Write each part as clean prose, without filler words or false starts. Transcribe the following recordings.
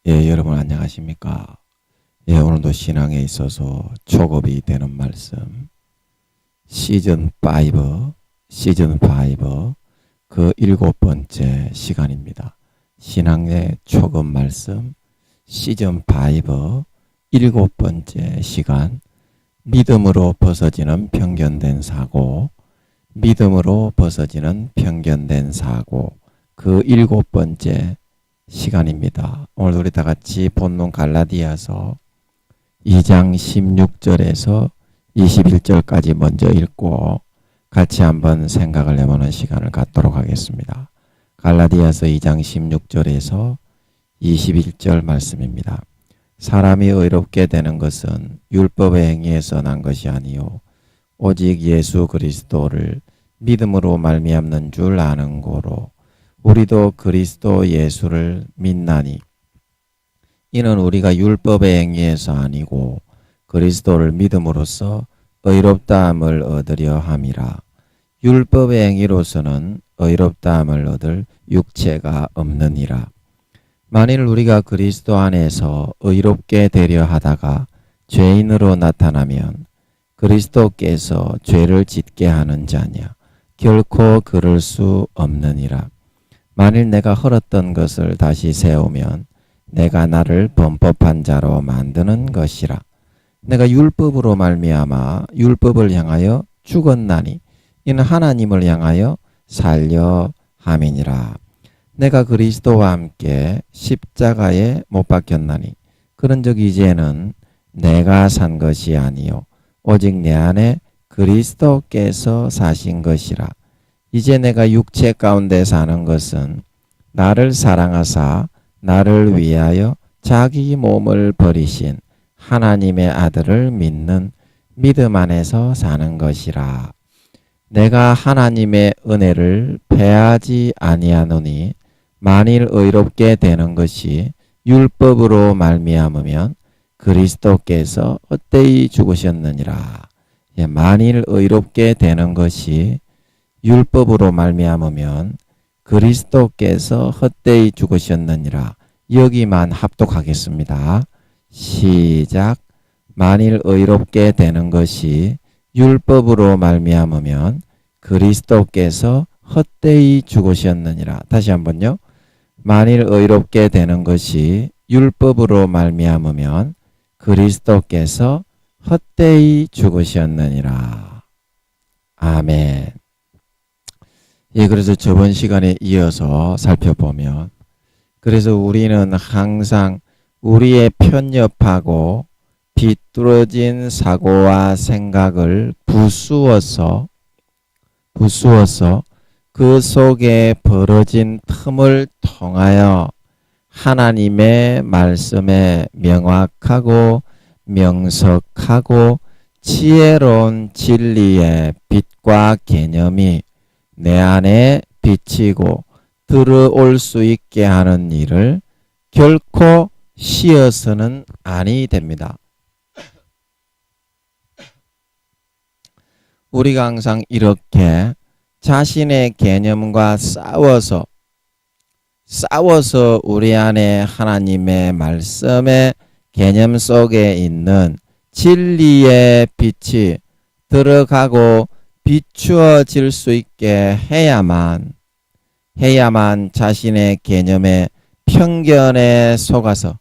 예, 여러분 안녕하십니까? 예, 오늘도 신앙에 있어서 촉업이 되는 말씀 시즌 5 그 7번째 시간입니다. 신앙의 촉업 말씀 시즌 5 7번째 시간 믿음으로 벗어지는 편견된 사고 믿음으로 벗어지는 편견된 사고 그 7번째 시간입니다. 오늘 우리 다 같이 본문 갈라디아서 2장 16절에서 21절까지 먼저 읽고 같이 한번 생각을 해보는 시간을 갖도록 하겠습니다. 갈라디아서 2장 16절에서 21절 말씀입니다. 사람이 의롭게 되는 것은 율법의 행위에서 난 것이 아니요 오직 예수 그리스도를 믿음으로 말미암는 줄 아는 고로 우리도 그리스도 예수를 믿나니 이는 우리가 율법의 행위에서 아니고 그리스도를 믿음으로써 의롭다함을 얻으려 함이라. 율법의 행위로서는 의롭다함을 얻을 육체가 없느니라. 만일 우리가 그리스도 안에서 의롭게 되려 하다가 죄인으로 나타나면 그리스도께서 죄를 짓게 하는 자냐? 결코 그럴 수 없느니라. 만일 내가 헐었던 것을 다시 세우면 내가 나를 범법한 자로 만드는 것이라. 내가 율법으로 말미암아 율법을 향하여 죽었나니 이는 하나님을 향하여 살려 함이니라. 내가 그리스도와 함께 십자가에 못 박혔나니 그런즉 이제는 내가 산 것이 아니요 오직 내 안에 그리스도께서 사신 것이라. 이제 내가 육체 가운데 사는 것은 나를 사랑하사 나를 위하여 자기 몸을 버리신 하나님의 아들을 믿는 믿음 안에서 사는 것이라. 내가 하나님의 은혜를 패하지 아니하노니 만일 의롭게 되는 것이 율법으로 말미암으면 그리스도께서 헛되이 죽으셨느니라. 만일 의롭게 되는 것이 율법으로 말미암으면 그리스도께서 헛되이 죽으셨느니라. 여기만 합독하겠습니다. 시작. 만일 의롭게 되는 것이 율법으로 말미암으면 그리스도께서 헛되이 죽으셨느니라. 다시 한번요. 만일 의롭게 되는 것이 율법으로 말미암으면 그리스도께서 헛되이 죽으셨느니라. 아멘. 예, 그래서 저번 시간에 이어서 살펴보면 그래서 우리는 항상 우리의 편협하고 비뚤어진 사고와 생각을 부수어서 그 속에 벌어진 틈을 통하여 하나님의 말씀에 명확하고 명석하고 지혜로운 진리의 빛과 개념이 내 안에 비치고 들어올 수 있게 하는 일을 결코 쉬어서는 아니 됩니다. 우리가 항상 이렇게 자신의 개념과 싸워서 우리 안에 하나님의 말씀의 개념 속에 있는 진리의 빛이 들어가고 비추어질 수 있게 해야만 자신의 개념의 편견에 속아서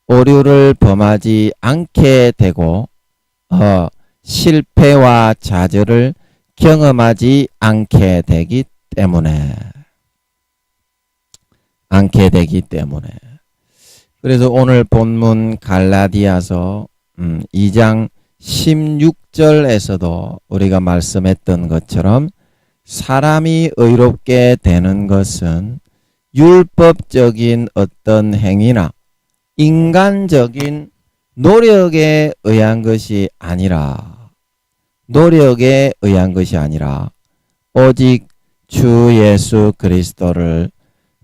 오류를 범하지 않게 되고 실패와 좌절을 경험하지 않게 되기 때문에 그래서 오늘 본문 갈라디아서 2장 16절에서도 우리가 말씀했던 것처럼 사람이 의롭게 되는 것은 율법적인 어떤 행위나 인간적인 노력에 의한 것이 아니라 오직 주 예수 그리스도를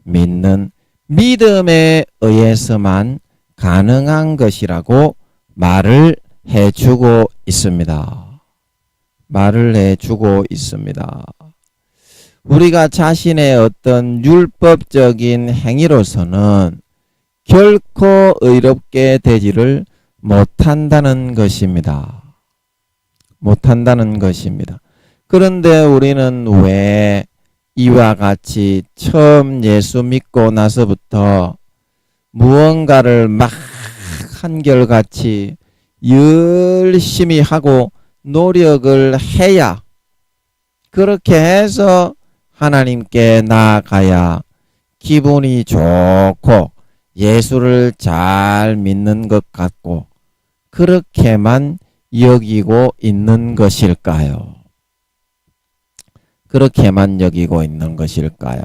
믿는 믿음에 의해서만 가능한 것이라고 말을 해주고 있습니다. 우리가 자신의 어떤 율법적인 행위로서는 결코 의롭게 되지를 못한다는 것입니다. 못한다는 것입니다. 그런데 우리는 왜 이와 같이 처음 예수 믿고 나서부터 무언가를 막 한결같이 열심히 하고 노력을 해야, 그렇게 해서 하나님께 나아가야 기분이 좋고 예수를 잘 믿는 것 같고 그렇게만 여기고 있는 것일까요? 그렇게만 여기고 있는 것일까요?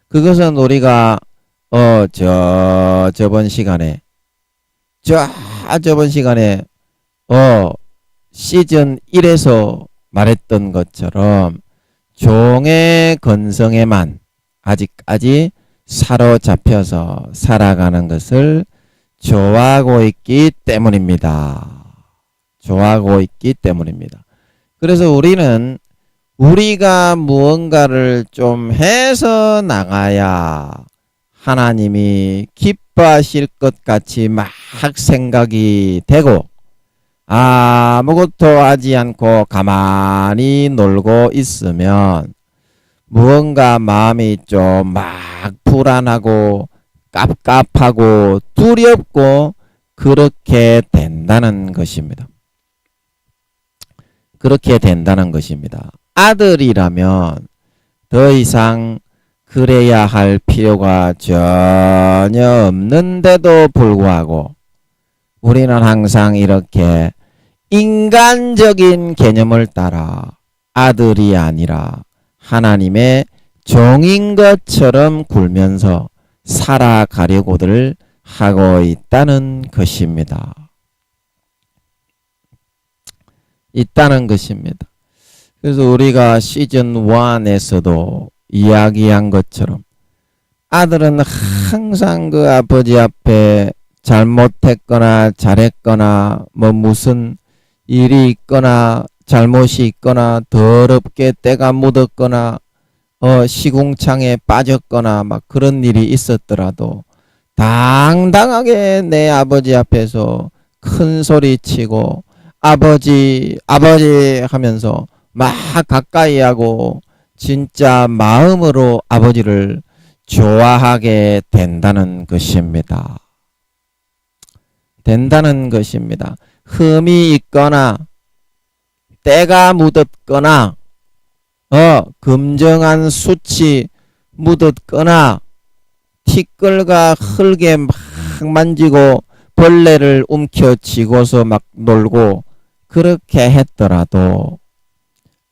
그것은 우리가 저번 시간에 시즌 1에서 말했던 것처럼 종의 건성에만 아직까지 사로잡혀서 살아가는 것을 좋아하고 있기 때문입니다. 좋아하고 있기 때문입니다. 그래서 우리는 우리가 무언가를 좀 해서 나가야 하나님이 기뻐하실 것 같이 막 생각이 되고, 아무것도 하지 않고 가만히 놀고 있으면 무언가 마음이 좀 막 불안하고 깝깝하고 두렵고 그렇게 된다는 것입니다. 그렇게 된다는 것입니다. 아들이라면 더 이상 그래야 할 필요가 전혀 없는데도 불구하고 우리는 항상 이렇게 인간적인 개념을 따라 아들이 아니라 하나님의 종인 것처럼 굴면서 살아가려고들 하고 있다는 것입니다. 있다는 것입니다. 그래서 우리가 시즌 1에서도 이야기한 것처럼 아들은 항상 그 아버지 앞에 잘못했거나 잘했거나 뭐 무슨 일이 있거나 잘못이 있거나 더럽게 때가 묻었거나 시궁창에 빠졌거나 막 그런 일이 있었더라도 당당하게 내 아버지 앞에서 큰 소리 치고 아버지 아버지 하면서 막 가까이 하고 진짜 마음으로 아버지를 좋아하게 된다는 것입니다. 된다는 것입니다. 흠이 있거나 때가 묻었거나 금정한 숯이 묻었거나 티끌과 흙에 막 만지고 벌레를 움켜쥐고서 막 놀고 그렇게 했더라도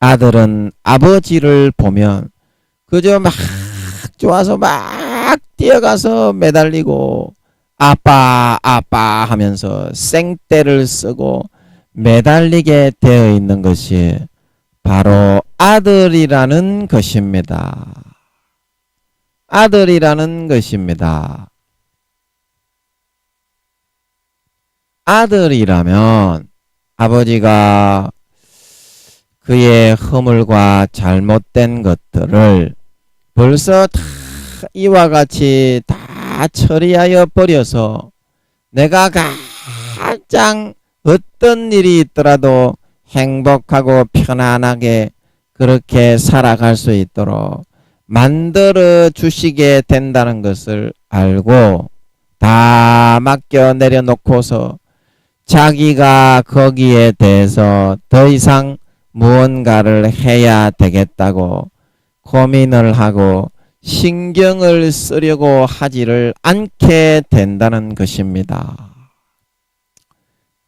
아들은 아버지를 보면 그저 막 좋아서 막 뛰어가서 매달리고 아빠 아빠 하면서 생떼를 쓰고 매달리게 되어 있는 것이 바로 아들이라는 것입니다. 아들이라는 것입니다. 아들이라면 아버지가 그의 허물과 잘못된 것들을 벌써 다 이와 같이 다 처리하여 버려서 내가 가장 어떤 일이 있더라도 행복하고 편안하게 그렇게 살아갈 수 있도록 만들어 주시게 된다는 것을 알고 다 맡겨 내려놓고서 자기가 거기에 대해서 더 이상 무언가를 해야 되겠다고 고민을 하고 신경을 쓰려고 하지를 않게 된다는 것입니다.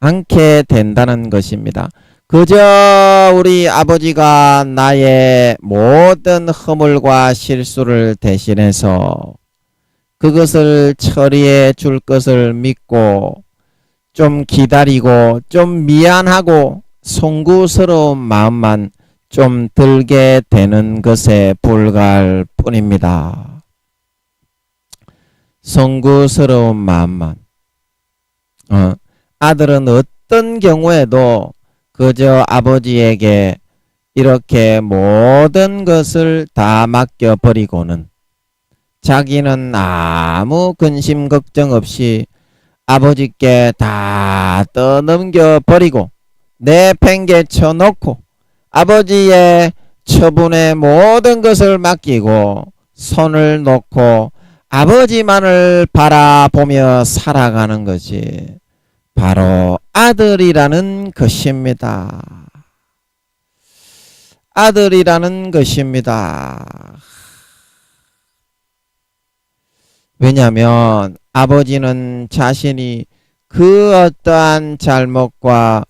않게 된다는 것입니다. 그저 우리 아버지가 나의 모든 허물과 실수를 대신해서 그것을 처리해 줄 것을 믿고 좀 기다리고 좀 미안하고 송구스러운 마음만 좀 들게 되는 것에 불과할 뿐입니다. 송구스러운 마음만. 아들은 어떤 경우에도 그저 아버지에게 이렇게 모든 것을 다 맡겨버리고는 자기는 아무 근심 걱정 없이 아버지께 다 떠넘겨 버리고 내팽개쳐 놓고 아버지의 처분에 모든 것을 맡기고 손을 놓고 아버지만을 바라보며 살아가는 것이 바로 아들이라는 것입니다. 아들이라는 것입니다. 왜냐하면 아버지는 자신이 그 어떠한 잘못과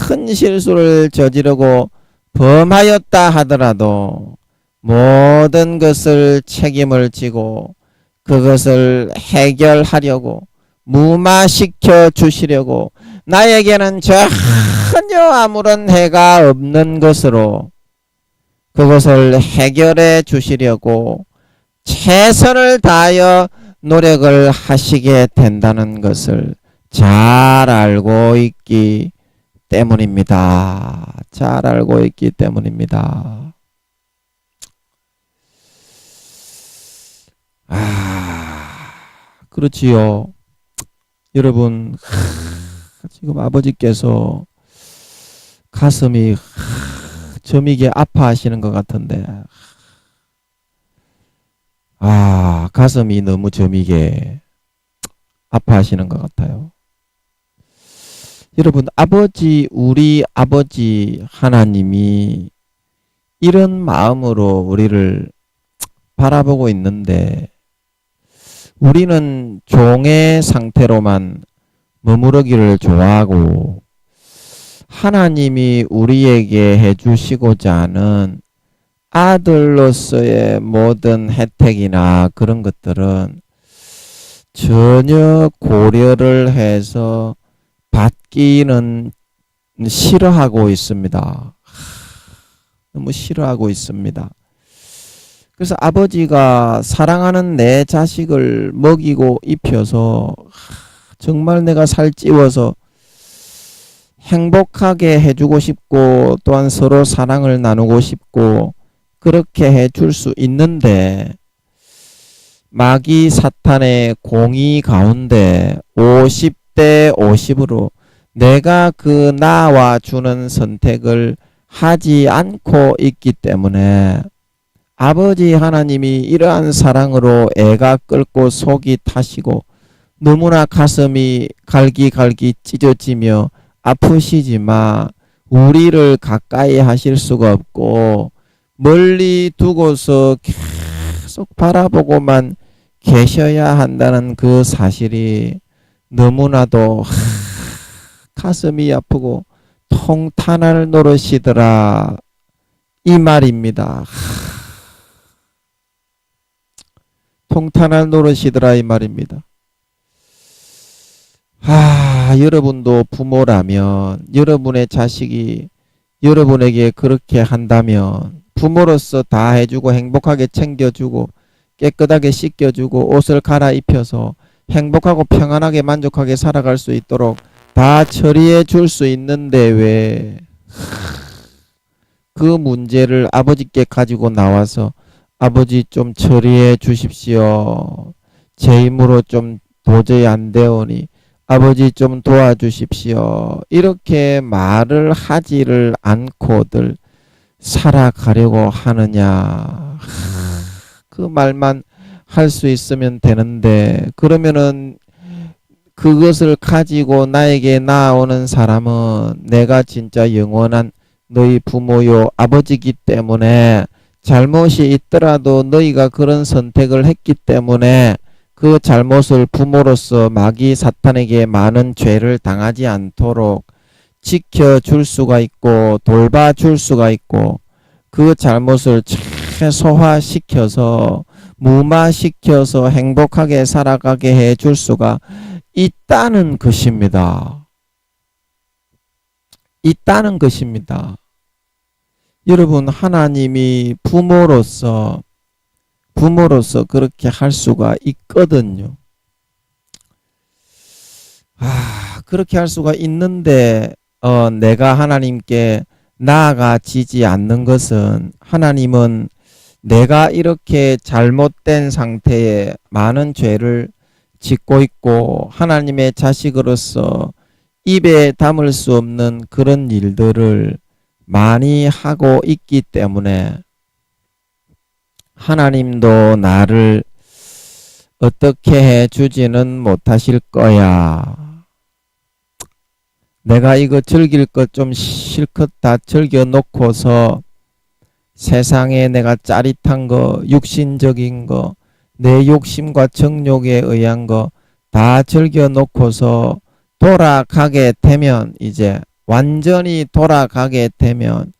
큰 실수를 저지르고 범하였다 하더라도 모든 것을 책임을 지고 그것을 해결하려고 무마시켜 주시려고 나에게는 전혀 아무런 해가 없는 것으로 그것을 해결해 주시려고 최선을 다하여 노력을 하시게 된다는 것을 잘 알고 있기 때문입니다. 잘 알고 있기 때문입니다. 그렇지요. 여러분, 지금 아버지께서 가슴이 저미게 아파하시는 것 같은데, 가슴이 너무 저미게 아파하시는 것 같아요. 여러분, 우리 아버지 하나님이 이런 마음으로 우리를 바라보고 있는데, 우리는 종의 상태로만 머무르기를 좋아하고 하나님이 우리에게 해주시고자 하는 아들로서의 모든 혜택이나 그런 것들은 전혀 고려를 해서 받기는 싫어하고 있습니다. 너무 싫어하고 있습니다. 그래서 아버지가 사랑하는 내 자식을 먹이고 입혀서 정말 내가 살찌워서 행복하게 해주고 싶고 또한 서로 사랑을 나누고 싶고 그렇게 해줄 수 있는데 마귀 사탄의 공의 가운데 50대 50으로 내가 그 나와 주는 선택을 하지 않고 있기 때문에 아버지 하나님이 이러한 사랑으로 애가 끓고 속이 타시고 너무나 가슴이 갈기갈기 찢어지며 아프시지만 우리를 가까이 하실 수가 없고 멀리 두고서 계속 바라보고만 계셔야 한다는 그 사실이 너무나도 가슴이 아프고 통탄할 노릇이더라 이 말입니다. 통탄할 노릇이더라 이 말입니다. 여러분도 부모라면 여러분의 자식이 여러분에게 그렇게 한다면 부모로서 다 해주고 행복하게 챙겨주고 깨끗하게 씻겨주고 옷을 갈아입혀서 행복하고 평안하게 만족하게 살아갈 수 있도록 다 처리해 줄 수 있는데 왜 그 문제를 아버지께 가지고 나와서 아버지 좀 처리해 주십시오. 제 힘으로 좀 도저히 안 되오니 아버지 좀 도와주십시오. 이렇게 말을 하지를 않고들 살아가려고 하느냐. 그 말만 할 수 있으면 되는데 그러면은 그것을 가지고 나에게 나아오는 사람은 내가 진짜 영원한 너희 부모요 아버지이기 때문에 잘못이 있더라도 너희가 그런 선택을 했기 때문에 그 잘못을 부모로서 마귀 사탄에게 많은 죄를 당하지 않도록 지켜줄 수가 있고 돌봐줄 수가 있고 그 잘못을 최소화시켜서 무마시켜서 행복하게 살아가게 해줄 수가 있다는 것입니다. 있다는 것입니다. 여러분 하나님이 부모로서 그렇게 할 수가 있거든요. 그렇게 할 수가 있는데 내가 하나님께 나아가지지 않는 것은 하나님은 내가 이렇게 잘못된 상태에 많은 죄를 짓고 있고 하나님의 자식으로서 입에 담을 수 없는 그런 일들을 많이 하고 있기 때문에 하나님도 나를 어떻게 해 주지는 못하실 거야. 내가 이거 즐길 것 좀 실컷 다 즐겨 놓고서 세상에 내가 짜릿한 거, 육신적인 거, 내 욕심과 정욕에 의한 거 다 즐겨 놓고서 돌아가게 되면, 이제 완전히 돌아가게 되면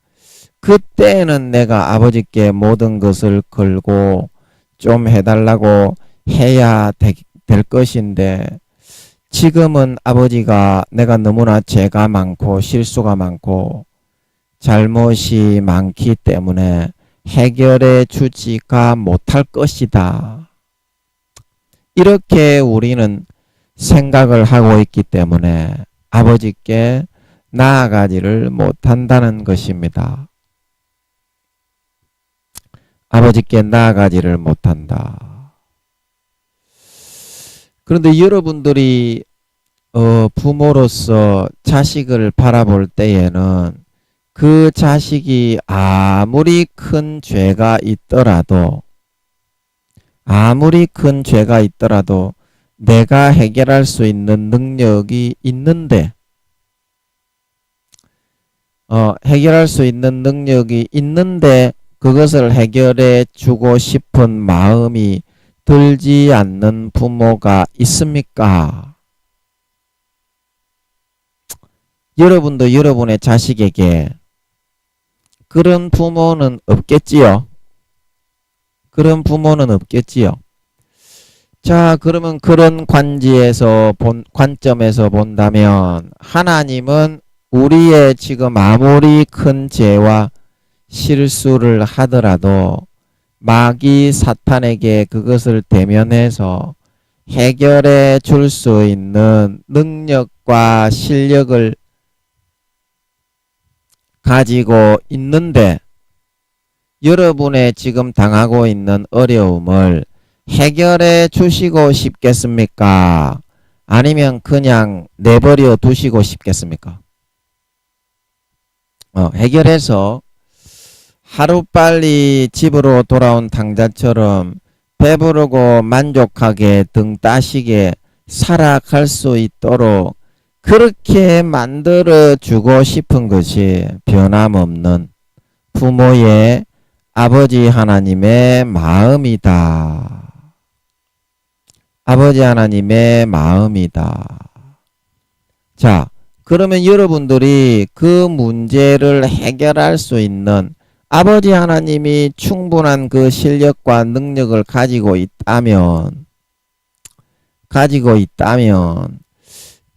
그때는 내가 아버지께 모든 것을 걸고 좀 해달라고 해야 될 것인데, 지금은 아버지가 내가 너무나 죄가 많고 실수가 많고 잘못이 많기 때문에 해결해 주지가 못할 것이다. 이렇게 우리는 생각을 하고 있기 때문에 아버지께 나아가지를 못한다는 것입니다. 아버지께 나아가지를 못한다. 그런데 여러분들이 부모로서 자식을 바라볼 때에는 그 자식이 아무리 큰 죄가 있더라도 내가 해결할 수 있는 능력이 있는데 그것을 해결해 주고 싶은 마음이 들지 않는 부모가 있습니까? 여러분도 여러분의 자식에게 그런 부모는 없겠지요? 그런 부모는 없겠지요? 자, 그러면 그런 관점에서 본다면 하나님은 우리의 지금 아무리 큰 죄와 실수를 하더라도 마귀 사탄에게 그것을 대면해서 해결해 줄 수 있는 능력과 실력을 가지고 있는데, 여러분의 지금 당하고 있는 어려움을 해결해 주시고 싶겠습니까? 아니면 그냥 내버려 두시고 싶겠습니까? 해결해서 하루빨리 집으로 돌아온 당자처럼 배부르고 만족하게 등 따시게 살아갈 수 있도록 그렇게 만들어 주고 싶은 것이 변함없는 부모의 아버지 하나님의 마음이다. 아버지 하나님의 마음이다. 자, 그러면 여러분들이 그 문제를 해결할 수 있는 아버지 하나님이 충분한 그 실력과 능력을 가지고 있다면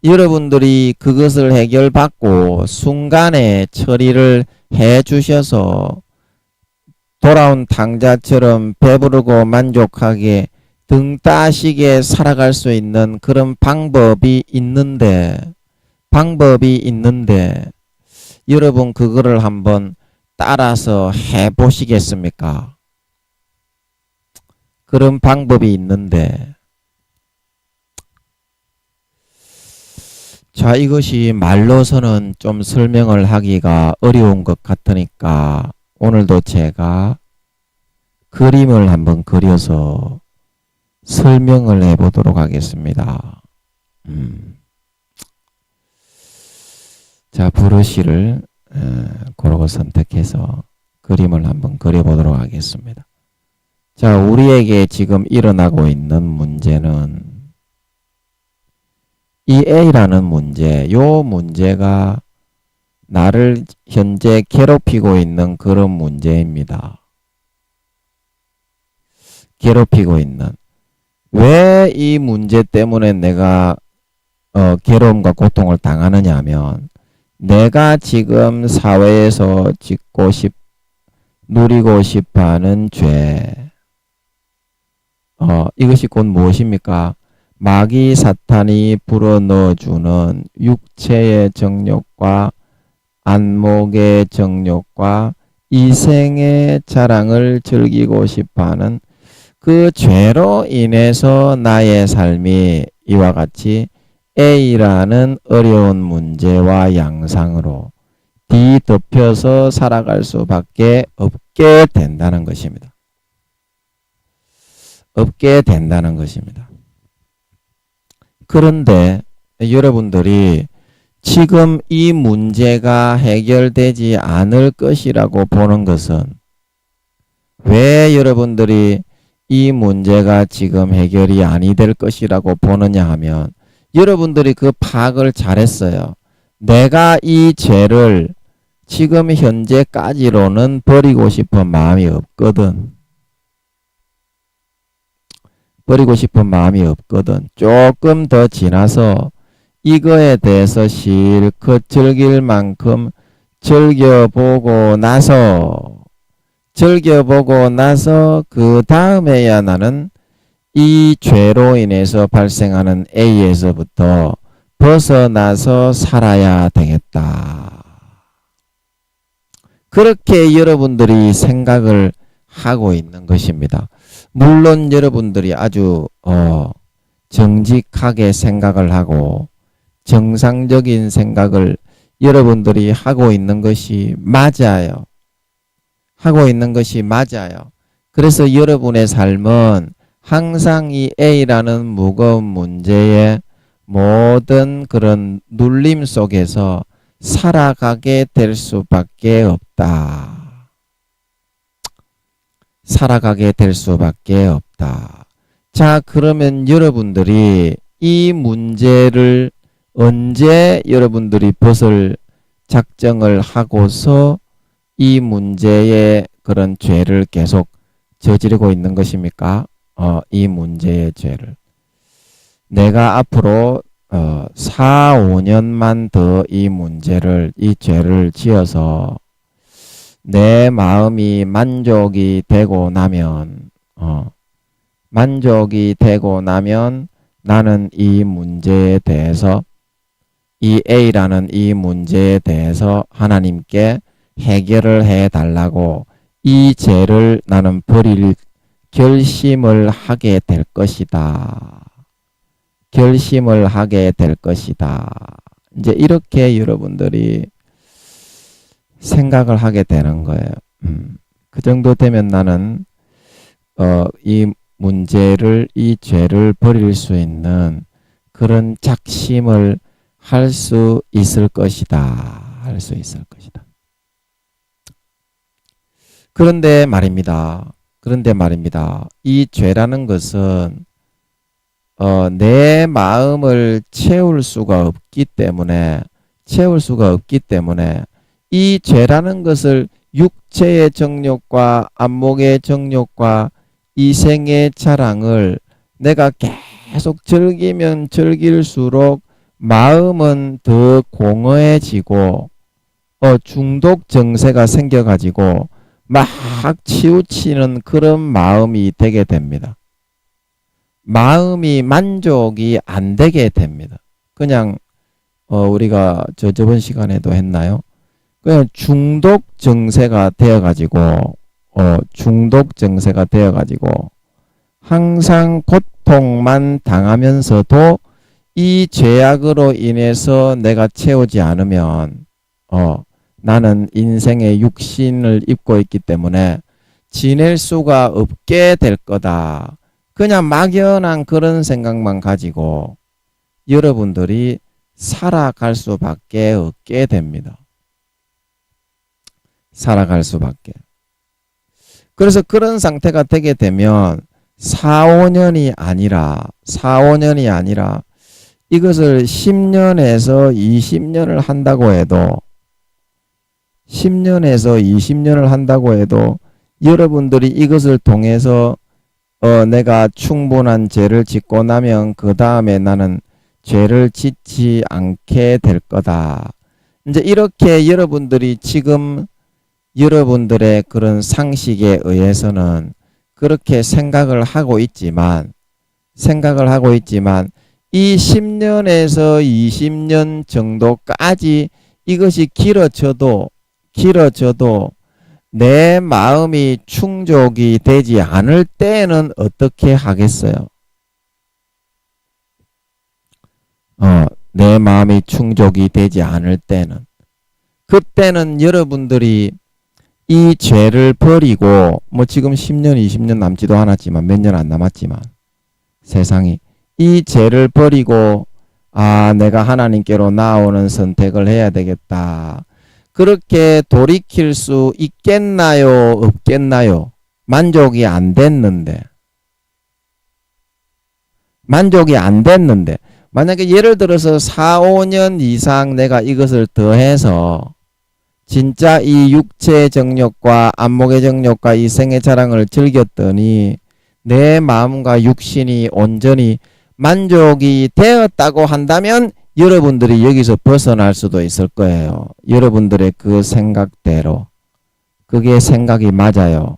여러분들이 그것을 해결받고 순간에 처리를 해 주셔서 돌아온 당자처럼 배부르고 만족하게 등 따시게 살아갈 수 있는 그런 방법이 있는데 여러분 그거를 한번 따라서 해 보시겠습니까? 그런 방법이 있는데, 자, 이것이 말로서는 좀 설명을 하기가 어려운 것 같으니까 오늘도 제가 그림을 한번 그려서 설명을 해 보도록 하겠습니다. 자, 브러쉬를 고르고 선택해서 그림을 한번 그려보도록 하겠습니다. 자, 우리에게 지금 일어나고 있는 문제는 이 A라는 문제, 요 문제가 나를 현재 괴롭히고 있는 그런 문제입니다. 괴롭히고 있는. 왜 이 문제 때문에 내가 괴로움과 고통을 당하느냐 하면, 내가 지금 사회에서 누리고 싶어하는 죄, 이것이 곧 무엇입니까? 마귀 사탄이 불어넣어주는 육체의 정욕과 안목의 정욕과 이생의 자랑을 즐기고 싶어하는 그 죄로 인해서 나의 삶이 이와 같이 A라는 어려운 문제와 양상으로 뒤덮여서 살아갈 수밖에 없게 된다는 것입니다. 없게 된다는 것입니다. 그런데 여러분들이 지금 이 문제가 해결되지 않을 것이라고 보는 것은 왜 여러분들이 이 문제가 지금 해결이 아니 될 것이라고 보느냐 하면 여러분들이 그 파악을 잘했어요. 내가 이 죄를 지금 현재까지로는 버리고 싶은 마음이 없거든. 버리고 싶은 마음이 없거든. 조금 더 지나서 이거에 대해서 실컷 즐길 만큼 즐겨보고 나서 그 다음에야 나는 이 죄로 인해서 발생하는 A에서부터 벗어나서 살아야 되겠다. 그렇게 여러분들이 생각을 하고 있는 것입니다. 물론 여러분들이 아주 정직하게 생각을 하고 정상적인 생각을 여러분들이 하고 있는 것이 맞아요. 하고 있는 것이 맞아요. 그래서 여러분의 삶은 항상 이 A라는 무거운 문제의 모든 그런 눌림 속에서 살아가게 될 수밖에 없다. 살아가게 될 수밖에 없다. 자, 그러면 여러분들이 이 문제를 언제 여러분들이 벗을 작정을 하고서 이 문제의 그런 죄를 계속 저지르고 있는 것입니까? 이 문제의 죄를. 내가 앞으로 4, 5년만 더 이 죄를 지어서 내 마음이 만족이 되고 나면 나는 이 문제에 대해서 이 A라는 이 문제에 대해서 하나님께 해결을 해달라고 이 죄를 나는 버릴 결심을 하게 될 것이다. 결심을 하게 될 것이다. 이제 이렇게 여러분들이 생각을 하게 되는 거예요. 그 정도 되면 나는 이 문제를, 이 죄를 버릴 수 있는 그런 작심을 할 수 있을 것이다. 할 수 있을 것이다. 그런데 말입니다. 이 죄라는 것은 내 마음을 채울 수가 없기 때문에 이 죄라는 것을 육체의 정욕과 안목의 정욕과 이생의 자랑을 내가 계속 즐기면 즐길수록 마음은 더 공허해지고 중독 증세가 생겨가지고 막 치우치는 그런 마음이 되게 됩니다. 마음이 만족이 안 되게 됩니다. 그냥 우리가 저번 시간에도 했나요? 그냥 중독 증세가 되어가지고 항상 고통만 당하면서도 이 죄악으로 인해서 내가 채우지 않으면 나는 인생의 육신을 입고 있기 때문에 지낼 수가 없게 될 거다. 그냥 막연한 그런 생각만 가지고 여러분들이 살아갈 수밖에 없게 됩니다. 살아갈 수밖에. 그래서 그런 상태가 되게 되면 4, 5년이 아니라 이것을 10년에서 20년을 한다고 해도 10년에서 20년을 한다고 해도 여러분들이 이것을 통해서 내가 충분한 죄를 짓고 나면 그 다음에 나는 죄를 짓지 않게 될 거다. 이제 이렇게 여러분들이 지금 여러분들의 그런 상식에 의해서는 그렇게 생각을 하고 있지만 이 10년에서 20년 정도까지 이것이 길어져도 내 마음이 충족이 되지 않을 때에는 어떻게 하겠어요? 내 마음이 충족이 되지 않을 때는, 그때는 여러분들이 이 죄를 버리고, 뭐 지금 10년, 20년 남지도 않았지만, 몇 년 안 남았지만, 세상이 이 죄를 버리고, 내가 하나님께로 나오는 선택을 해야 되겠다. 그렇게 돌이킬 수 있겠나요? 없겠나요? 만족이 안 됐는데. 만약에 예를 들어서 4, 5년 이상 내가 이것을 더해서 진짜 이 육체의 정욕과 안목의 정욕과 이 생의 자랑을 즐겼더니 내 마음과 육신이 온전히 만족이 되었다고 한다면 여러분들이 여기서 벗어날 수도 있을 거예요. 여러분들의 그 생각대로. 그게 생각이 맞아요.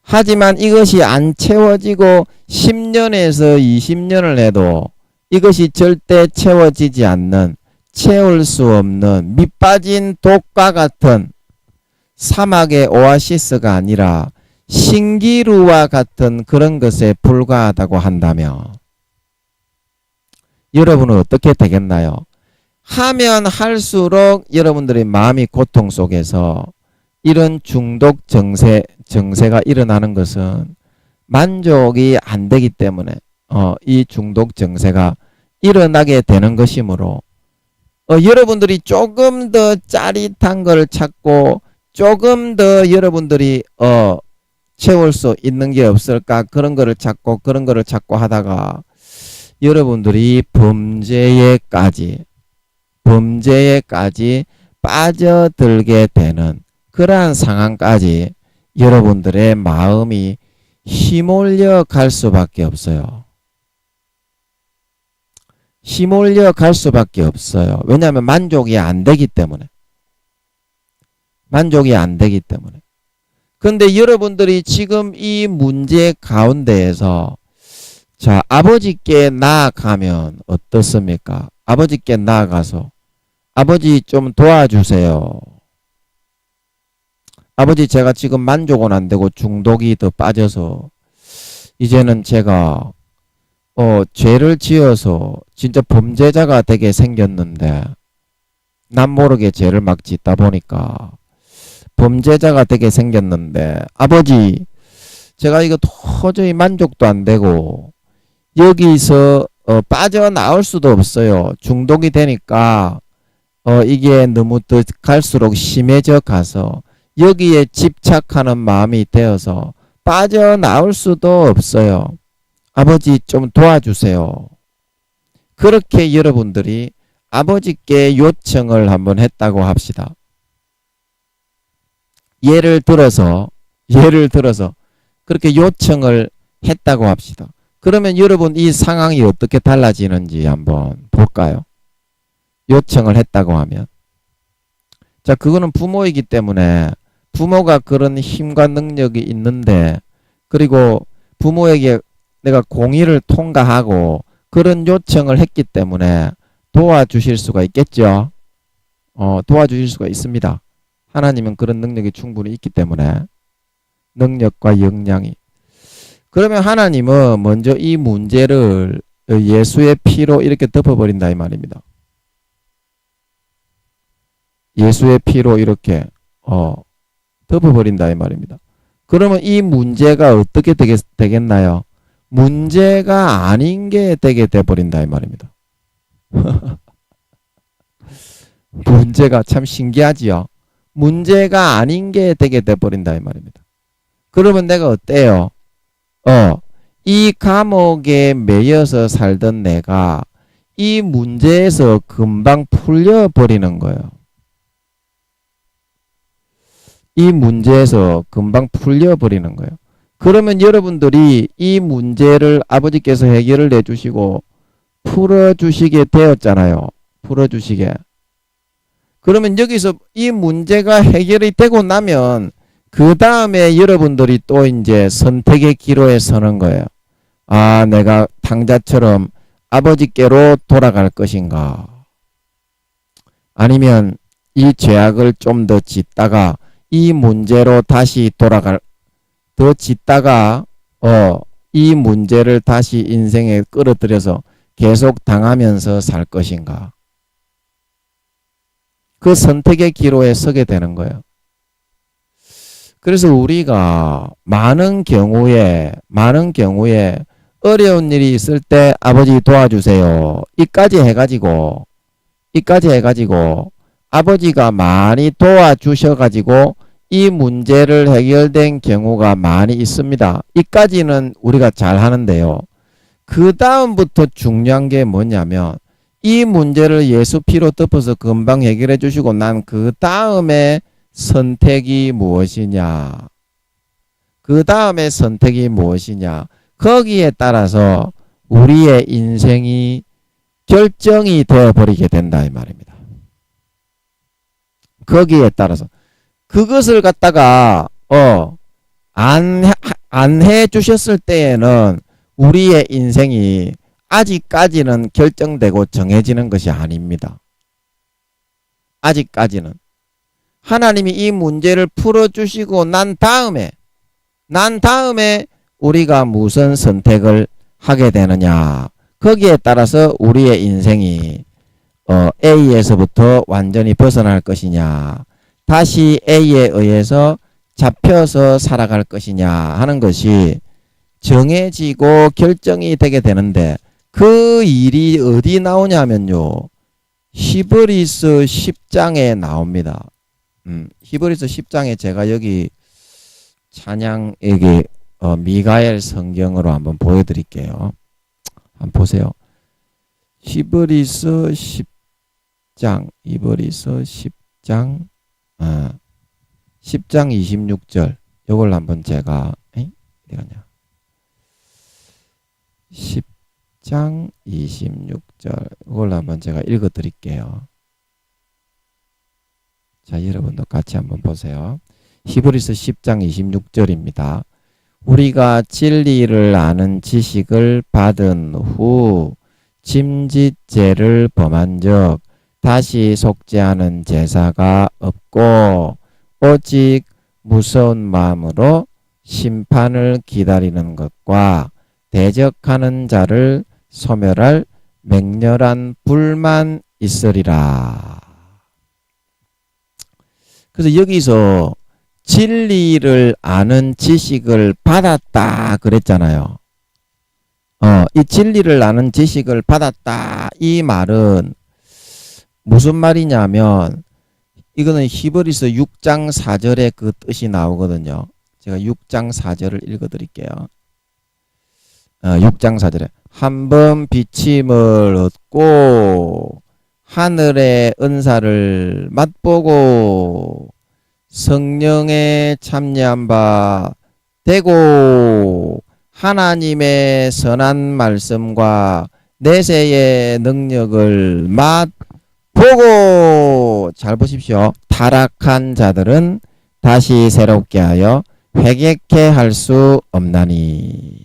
하지만 이것이 안 채워지고 10년에서 20년을 해도 이것이 절대 채워지지 않는, 채울 수 없는 밑빠진 독과 같은 사막의 오아시스가 아니라 신기루와 같은 그런 것에 불과하다고 한다면 여러분은 어떻게 되겠나요? 하면 할수록 여러분들의 마음이 고통 속에서 이런 중독 정세가 일어나는 것은 만족이 안 되기 때문에 이 중독 정세가 일어나게 되는 것이므로 여러분들이 조금 더 짜릿한 걸 찾고 조금 더 여러분들이 채울 수 있는 게 없을까, 그런 거를 찾고 하다가 여러분들이 범죄에까지 빠져들게 되는 그러한 상황까지 여러분들의 마음이 휘몰려 갈 수밖에 없어요. 휘몰려 갈 수밖에 없어요. 왜냐하면 만족이 안 되기 때문에. 근데 여러분들이 지금 이 문제 가운데에서 자, 아버지께 나아가면 어떻습니까? 아버지께 나아가서 아버지 좀 도와주세요. 아버지, 제가 지금 만족은 안 되고 중독이 더 빠져서 이제는 제가 죄를 지어서 진짜 범죄자가 되게 생겼는데, 남 모르게 죄를 막 짓다 보니까 범죄자가 되게 생겼는데, 아버지, 제가 이거 도저히 만족도 안 되고 여기서 빠져나올 수도 없어요. 중독이 되니까 이게 너무 더 갈수록 심해져 가서 여기에 집착하는 마음이 되어서 빠져나올 수도 없어요. 아버지 좀 도와주세요. 그렇게 여러분들이 아버지께 요청을 한번 했다고 합시다. 예를 들어서 그렇게 요청을 했다고 합시다. 그러면 여러분 이 상황이 어떻게 달라지는지 한번 볼까요? 요청을 했다고 하면. 자, 그거는 부모이기 때문에 부모가 그런 힘과 능력이 있는데, 그리고 부모에게 내가 공의를 통과하고 그런 요청을 했기 때문에 도와주실 수가 있겠죠. 도와주실 수가 있습니다. 하나님은 그런 능력이 충분히 있기 때문에, 능력과 역량이. 그러면 하나님은 먼저 이 문제를 예수의 피로 이렇게 덮어버린다 이 말입니다. 예수의 피로 이렇게 덮어버린다 이 말입니다. 그러면 이 문제가 어떻게 되겠나요? 문제가 아닌 게 되게 돼버린다 이 말입니다. 문제가 참 신기하지요. 문제가 아닌 게 되게 돼버린다 이 말입니다. 그러면 내가 어때요? 이 감옥에 매여서 살던 내가 이 문제에서 금방 풀려버리는 거예요. 이 문제에서 금방 풀려버리는 거예요. 그러면 여러분들이 이 문제를 아버지께서 해결을 해주시고 풀어주시게 되었잖아요. 풀어주시게. 그러면 여기서 이 문제가 해결이 되고 나면 그 다음에 여러분들이 또 이제 선택의 기로에 서는 거예요. 내가 탕자처럼 아버지께로 돌아갈 것인가? 아니면 이 죄악을 좀 더 짓다가 이 문제로 다시 더 짓다가 이 문제를 다시 인생에 끌어들여서 계속 당하면서 살 것인가? 그 선택의 기로에 서게 되는 거예요. 그래서 우리가 많은 경우에 어려운 일이 있을 때 아버지 도와주세요. 이까지 해가지고 아버지가 많이 도와주셔가지고 이 문제를 해결된 경우가 많이 있습니다. 이까지는 우리가 잘 하는데요. 그 다음부터 중요한 게 뭐냐면 이 문제를 예수 피로 덮어서 금방 해결해 주시고 난 그 다음에 선택이 무엇이냐. 거기에 따라서 우리의 인생이 결정이 되어버리게 된다 이 말입니다. 거기에 따라서 그것을 갖다가 안 해주셨을 때에는 우리의 인생이 아직까지는 결정되고 정해지는 것이 아닙니다. 아직까지는 하나님이 이 문제를 풀어주시고 난 다음에 우리가 무슨 선택을 하게 되느냐, 거기에 따라서 우리의 인생이 A에서부터 완전히 벗어날 것이냐, 다시 A에 의해서 잡혀서 살아갈 것이냐 하는 것이 정해지고 결정이 되게 되는데, 그 일이 어디 나오냐면요, 히브리서 10장에 나옵니다. 히브리서 10장에 제가 여기 찬양 여기 미가엘 성경으로 한번 보여드릴게요. 한번 보세요. 히브리서 10장 10장 26절 요걸 한번 제가 어디 갔냐? 10장 26절 이걸 한번 제가 읽어 드릴게요. 자, 여러분도 같이 한번 보세요. 히브리서 10장 26절입니다. 우리가 진리를 아는 지식을 받은 후 짐짓죄를 범한 적 다시 속죄하는 제사가 없고 오직 무서운 마음으로 심판을 기다리는 것과 대적하는 자를 소멸할 맹렬한 불만 있으리라. 그래서 여기서 진리를 아는 지식을 받았다 그랬잖아요. 이 진리를 아는 지식을 받았다 이 말은 무슨 말이냐면 이거는 히브리서 6장 4절에 그 뜻이 나오거든요. 제가 6장 4절을 읽어 드릴게요. 6장 4절에 한번 비침을 얻고 하늘의 은사를 맛보고 성령에 참여한 바 되고 하나님의 선한 말씀과 내세의 능력을 맛보고, 잘 보십시오. 타락한 자들은 다시 새롭게 하여 회개케 할 수 없나니.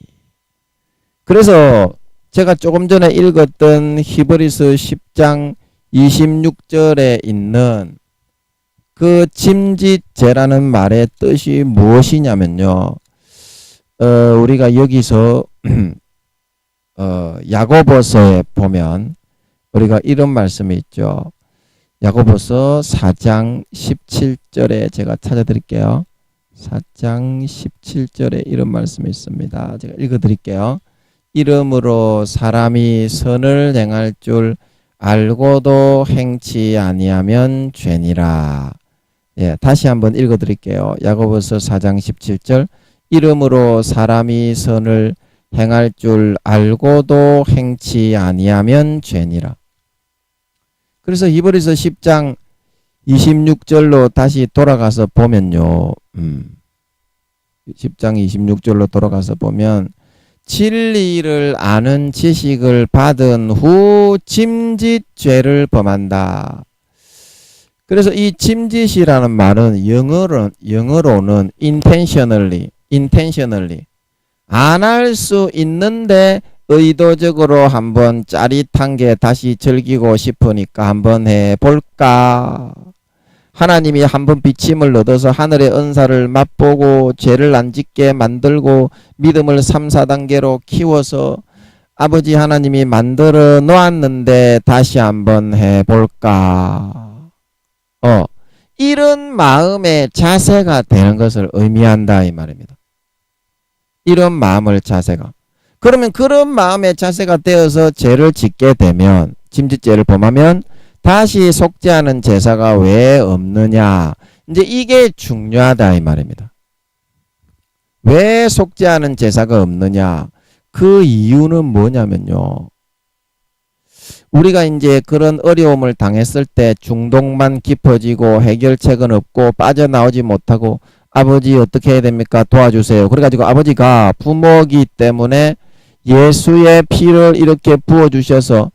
그래서 제가 조금 전에 읽었던 히브리서 10장 26절에 있는 그 짐짓죄라는 말의 뜻이 무엇이냐면요. 우리가 여기서 야고보서에 보면 우리가 이런 말씀이 있죠. 야고보서 4장 17절에 제가 찾아드릴게요. 4장 17절에 이런 말씀이 있습니다. 제가 읽어드릴게요. 이러므로 사람이 선을 행할 줄 알고도 행치 아니하면 죄니라. 예, 다시 한번 읽어드릴게요. 야고보서 4장 17절. 이러므로 사람이 선을 행할 줄 알고도 행치 아니하면 죄니라. 그래서 히브리서 10장 26절로 다시 돌아가서 보면요. 10장 26절로 돌아가서 보면 진리를 아는 지식을 받은 후 짐짓죄를 범한다. 그래서 이 짐짓이라는 말은 영어로는 intentionally 안 할 수 있는데 의도적으로 한번 짜릿한 게 다시 즐기고 싶으니까 한번 해볼까 하나님이 한번 비침을 얻어서 하늘의 은사를 맛보고 죄를 안 짓게 만들고 믿음을 3, 4단계로 키워서 아버지 하나님이 만들어 놓았는데 다시 한번 해볼까. 이런 마음의 자세가 되는 것을 의미한다 이 말입니다. 이런 마음을 자세가. 그러면 그런 마음의 자세가 되어서 죄를 짓게 되면 침짓죄를 범하면 다시 속죄하는 제사가 왜 없느냐. 이제 이게 중요하다 이 말입니다. 왜 속죄하는 제사가 없느냐. 그 이유는 뭐냐면요. 우리가 이제 그런 어려움을 당했을 때 중독만 깊어지고 해결책은 없고 빠져나오지 못하고 아버지 어떻게 해야 됩니까? 도와주세요. 그래가지고 아버지가 부모이기 때문에 예수의 피를 이렇게 부어주셔서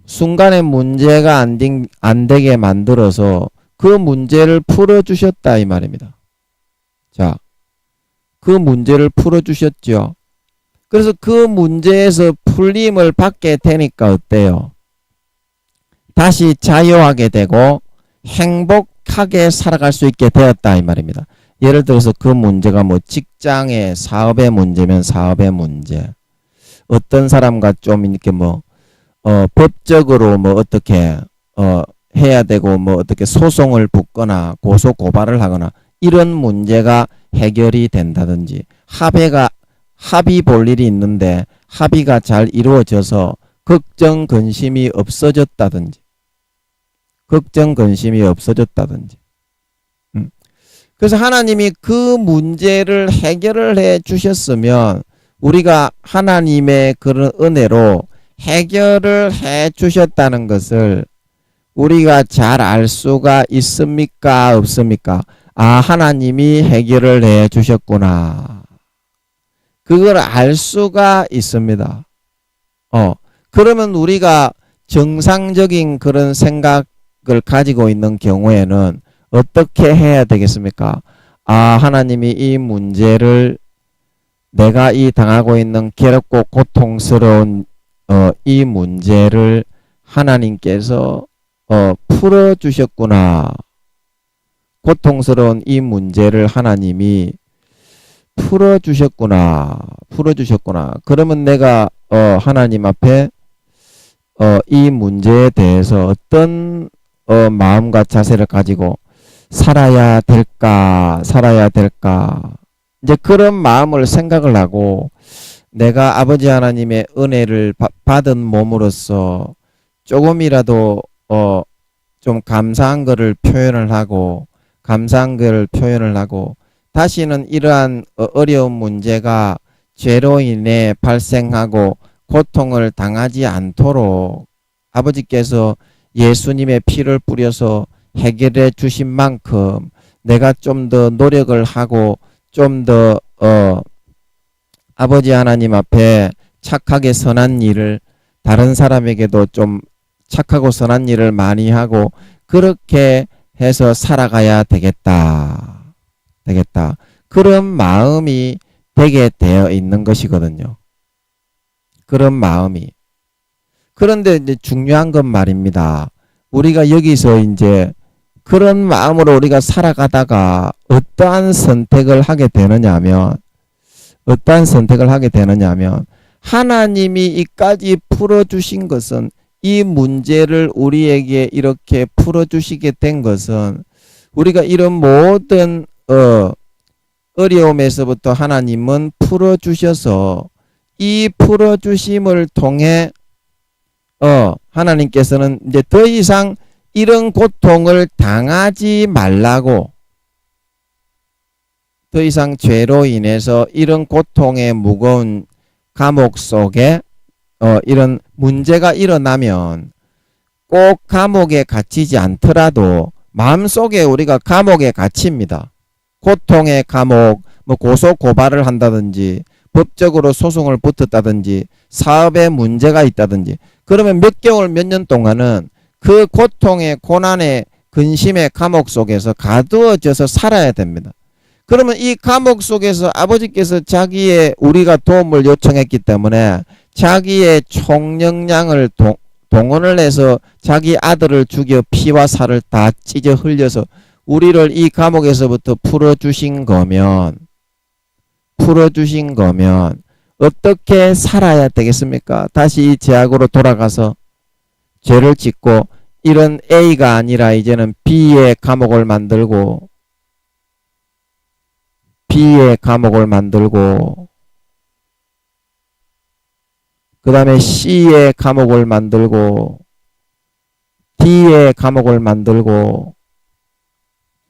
순간에 문제가 안 되게 만들어서 그 문제를 풀어주셨다 이 말입니다. 자, 그 문제를 풀어주셨죠. 그래서 그 문제에서 풀림을 받게 되니까 어때요? 다시 자유하게 되고 행복하게 살아갈 수 있게 되었다 이 말입니다. 예를 들어서 그 문제가 뭐 직장의 사업의 문제면 사업의 문제, 어떤 사람과 좀 이렇게 뭐 법적으로 뭐 어떻게 해야 되고 뭐 어떻게 소송을 붙거나 고소 고발을 하거나 이런 문제가 해결이 된다든지 합의 볼 일이 있는데 합의가 잘 이루어져서 걱정 근심이 없어졌다든지 그래서 하나님이 그 문제를 해결을 해 주셨으면 우리가 하나님의 그런 은혜로 해결을 해 주셨다는 것을 우리가 잘 알 수가 있습니까? 없습니까? 아, 하나님이 해결을 해 주셨구나. 그걸 알 수가 있습니다. 그러면 우리가 정상적인 그런 생각을 가지고 있는 경우에는 어떻게 해야 되겠습니까? 아, 하나님이 이 문제를 내가 이 당하고 있는 괴롭고 고통스러운 이 문제를 하나님께서 풀어주셨구나. 고통스러운 이 문제를 하나님이 풀어주셨구나. 그러면 내가 하나님 앞에 이 문제에 대해서 어떤 마음과 자세를 가지고 살아야 될까. 이제 그런 마음을 생각을 하고 내가 아버지 하나님의 은혜를 받은 몸으로서 조금이라도 좀 감사한 거를 표현을 하고 다시는 이러한 어려운 문제가 죄로 인해 발생하고 고통을 당하지 않도록 아버지께서 예수님의 피를 뿌려서 해결해 주신 만큼 내가 좀 더 노력을 하고 좀 더 아버지 하나님 앞에 착하게 선한 일을 다른 사람에게도 좀 착하고 선한 일을 많이 하고 그렇게 해서 살아가야 되겠다. 그런 마음이 되게 되어 있는 것이거든요. 그런 마음이. 그런데 이제 중요한 건 말입니다. 우리가 여기서 이제 그런 마음으로 우리가 살아가다가 어떠한 선택을 하게 되느냐면 하나님이 이까지 풀어주신 것은 이 문제를 우리에게 이렇게 풀어주시게 된 것은 우리가 이런 모든 어려움에서부터 하나님은 풀어주셔서 이 풀어주심을 통해 하나님께서는 이제 더 이상 이런 고통을 당하지 말라고 더 이상 죄로 인해서 이런 고통의 무거운 감옥 속에 이런 문제가 일어나면 꼭 감옥에 갇히지 않더라도 마음속에 우리가 감옥에 갇힙니다. 고통의 감옥, 뭐 고소 고발을 한다든지 법적으로 소송을 붙었다든지 사업에 문제가 있다든지 그러면 몇 개월 몇 년 동안은 그 고통의 고난의 근심의 감옥 속에서 가두어져서 살아야 됩니다. 그러면 이 감옥 속에서 아버지께서 우리가 도움을 요청했기 때문에 자기의 총력량을 동원을 해서 자기 아들을 죽여 피와 살을 다 찢어 흘려서 우리를 이 감옥에서부터 풀어주신 거면 어떻게 살아야 되겠습니까? 다시 이 제약으로 돌아가서 죄를 짓고 이런 A가 아니라 이제는 B의 감옥을 만들고 그 다음에 C의 감옥을 만들고 D의 감옥을 만들고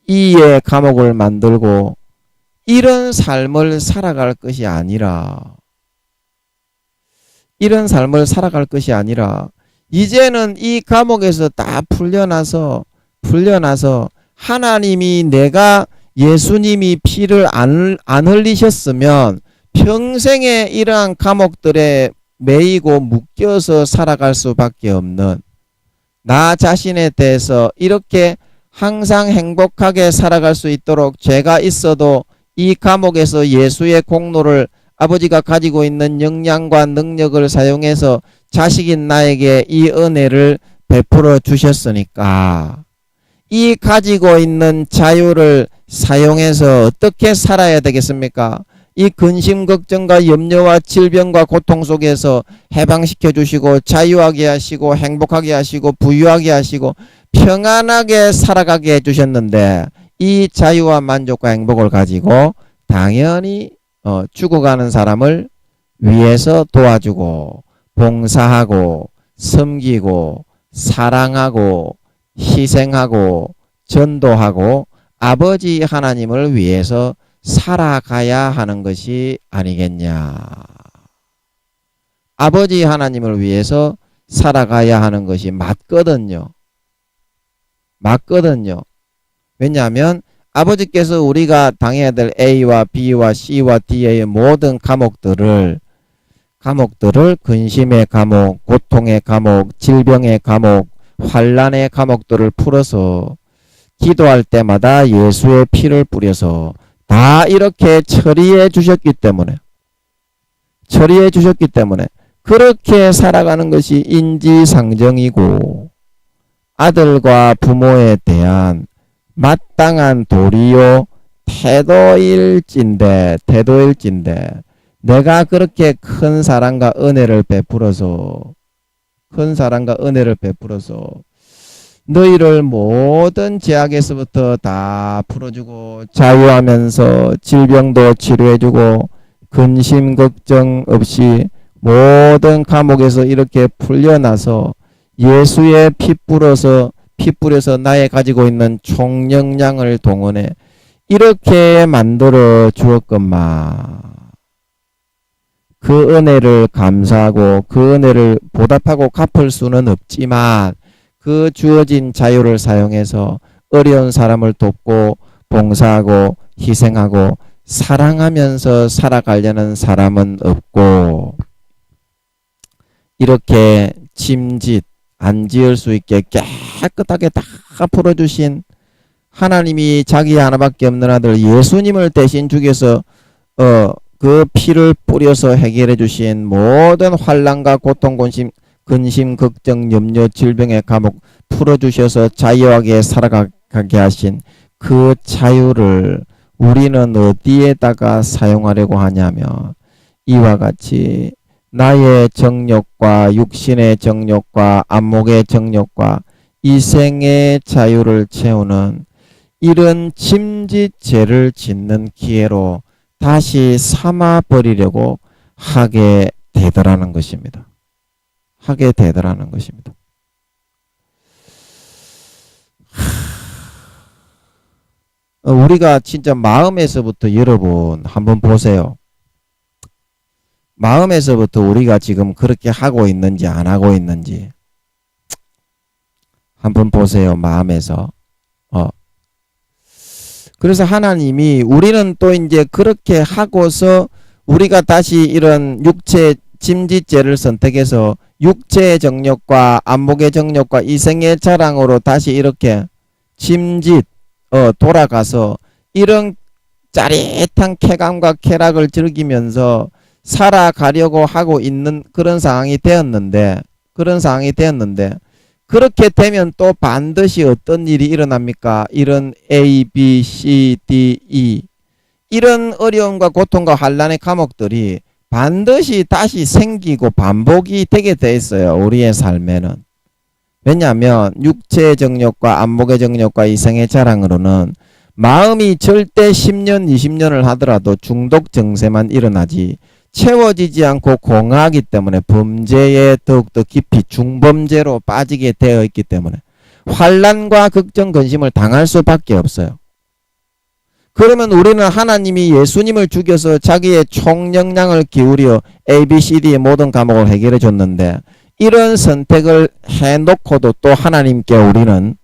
E의 감옥을 만들고 이런 삶을 살아갈 것이 아니라 이제는 이 감옥에서 다 풀려나서 하나님이 내가 예수님이 피를 안 흘리셨으면 평생에 이러한 감옥들에 매이고 묶여서 살아갈 수밖에 없는 나 자신에 대해서 이렇게 항상 행복하게 살아갈 수 있도록 죄가 있어도 이 감옥에서 예수의 공로를 아버지가 가지고 있는 역량과 능력을 사용해서 자식인 나에게 이 은혜를 베풀어 주셨으니까 이 가지고 있는 자유를 사용해서 어떻게 살아야 되겠습니까? 이 근심, 걱정과 염려와 질병과 고통 속에서 해방시켜 주시고 자유하게 하시고 행복하게 하시고 부유하게 하시고 평안하게 살아가게 해주셨는데 이 자유와 만족과 행복을 가지고 당연히 죽어가는 사람을 위해서 도와주고 봉사하고 섬기고 사랑하고 희생하고 전도하고 아버지 하나님을 위해서 살아가야 하는 것이 아니겠냐. 아버지 하나님을 위해서 살아가야 하는 것이 맞거든요. 왜냐하면 아버지께서 우리가 당해야 될 A와 B와 C와 D의 모든 감옥들을 근심의 감옥, 고통의 감옥, 질병의 감옥, 환난의 감옥들을 풀어서 기도할 때마다 예수의 피를 뿌려서 다 이렇게 처리해 주셨기 때문에 그렇게 살아가는 것이 인지상정이고 아들과 부모에 대한 마땅한 도리요 태도일진데 내가 그렇게 큰 사랑과 은혜를 베풀어서 너희를 모든 죄악에서부터 다 풀어주고 자유하면서 질병도 치료해주고 근심 걱정 없이 모든 감옥에서 이렇게 풀려나서 예수의 피 뿌려서 나의 가지고 있는 총력량을 동원해 이렇게 만들어 주었건만 그 은혜를 감사하고 그 은혜를 보답하고 갚을 수는 없지만 그 주어진 자유를 사용해서 어려운 사람을 돕고 봉사하고 희생하고 사랑하면서 살아가려는 사람은 없고 이렇게 짐짓 안 지을 수 있게 깨끗하게 다 풀어주신 하나님이 자기 하나밖에 없는 아들 예수님을 대신 죽여서 그 피를 뿌려서 해결해 주신 모든 환난과 고통 근심 걱정 염려 질병의 감옥 풀어주셔서 자유하게 살아가게 하신 그 자유를 우리는 어디에다가 사용하려고 하냐면 이와 같이 나의 정욕과 육신의 정욕과 안목의 정욕과 이생의 자유를 채우는 이런 짐짓죄를 짓는 기회로 다시 삼아버리려고 하게 되더라는 것입니다. 우리가 진짜 마음에서부터 여러분 한번 보세요. 마음에서부터 우리가 지금 그렇게 하고 있는지 안 하고 있는지 한번 보세요. 마음에서. 그래서 하나님이 우리는 또 이제 그렇게 하고서 우리가 다시 이런 육체 짐짓죄를 선택해서 육체의 정욕과 안목의 정욕과 이생의 자랑으로 다시 이렇게 돌아가서 이런 짜릿한 쾌감과 쾌락을 즐기면서 살아가려고 하고 있는 그런 상황이 되었는데 그렇게 되면 또 반드시 어떤 일이 일어납니까? 이런 A, B, C, D, E 이런 어려움과 고통과 환란의 과목들이 반드시 다시 생기고 반복이 되게 돼 있어요. 우리의 삶에는. 왜냐하면 육체의 정욕과 안목의 정욕과 이성의 자랑으로는 마음이 절대 10년, 20년을 하더라도 중독 증세만 일어나지 채워지지 않고 공허하기 때문에 범죄에 더욱더 깊이 중범죄로 빠지게 되어 있기 때문에 환난과 걱정, 근심을 당할 수밖에 없어요. 그러면 우리는 하나님이 예수님을 죽여서 자기의 총력량을 기울여 ABCD의 모든 과목을 해결해 줬는데 이런 선택을 해놓고도 또 하나님께 우리는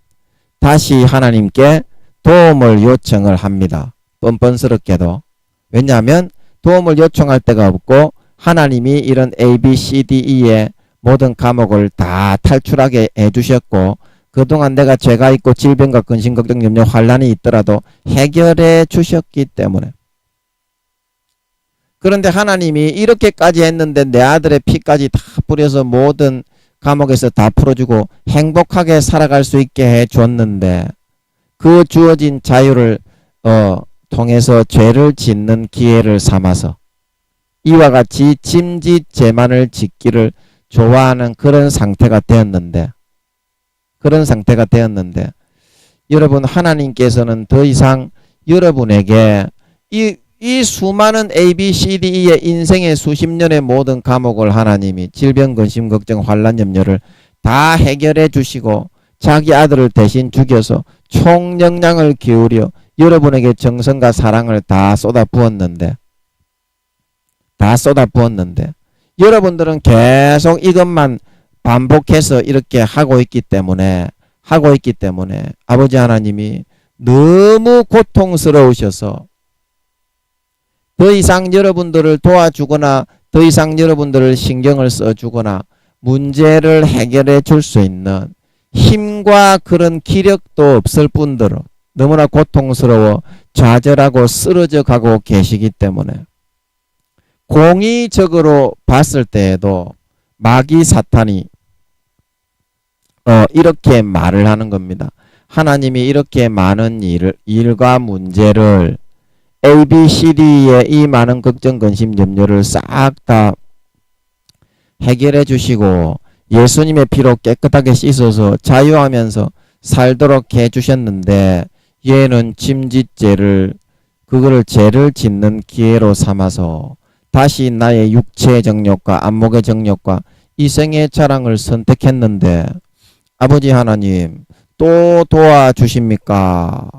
다시 하나님께 도움을 요청을 합니다. 뻔뻔스럽게도. 왜냐하면 도움을 요청할 데가 없고 하나님이 이런 A, B, C, D, E의 모든 과목을 다 탈출하게 해주셨고 그동안 내가 죄가 있고 질병과 근심, 걱정, 염려, 환란이 있더라도 해결해 주셨기 때문에. 그런데 하나님이 이렇게까지 했는데 내 아들의 피까지 다 뿌려서 모든 감옥에서 다 풀어주고 행복하게 살아갈 수 있게 해줬는데 그 주어진 자유를 통해서 죄를 짓는 기회를 삼아서 이와 같이 짐짓죄만을 짓기를 좋아하는 그런 상태가 되었는데 여러분 하나님께서는 더 이상 여러분에게 이 수많은 A, B, C, D, E의 인생의 수십 년의 모든 과목을 하나님이 질병, 근심, 걱정, 환란, 염려를 다 해결해 주시고 자기 아들을 대신 죽여서 총력량을 기울여 여러분에게 정성과 사랑을 다 쏟아부었는데 여러분들은 계속 이것만 반복해서 이렇게 하고 있기 때문에 아버지 하나님이 너무 고통스러우셔서 더 이상 여러분들을 도와주거나 더 이상 여러분들을 신경을 써주거나 문제를 해결해 줄 수 있는 힘과 그런 기력도 없을 뿐더러 너무나 고통스러워 좌절하고 쓰러져 가고 계시기 때문에 공의적으로 봤을 때에도 마귀 사탄이 이렇게 말을 하는 겁니다. 하나님이 이렇게 많은 일과 문제를 A, B, C, D의 이 많은 걱정, 근심, 염려를 싹 다 해결해 주시고 예수님의 피로 깨끗하게 씻어서 자유하면서 살도록 해 주셨는데 얘는 짐짓죄를 그거를 죄를 짓는 기회로 삼아서 다시 나의 육체의 정욕과 안목의 정욕과 이성의 자랑을 선택했는데 아버지 하나님 또 도와주십니까?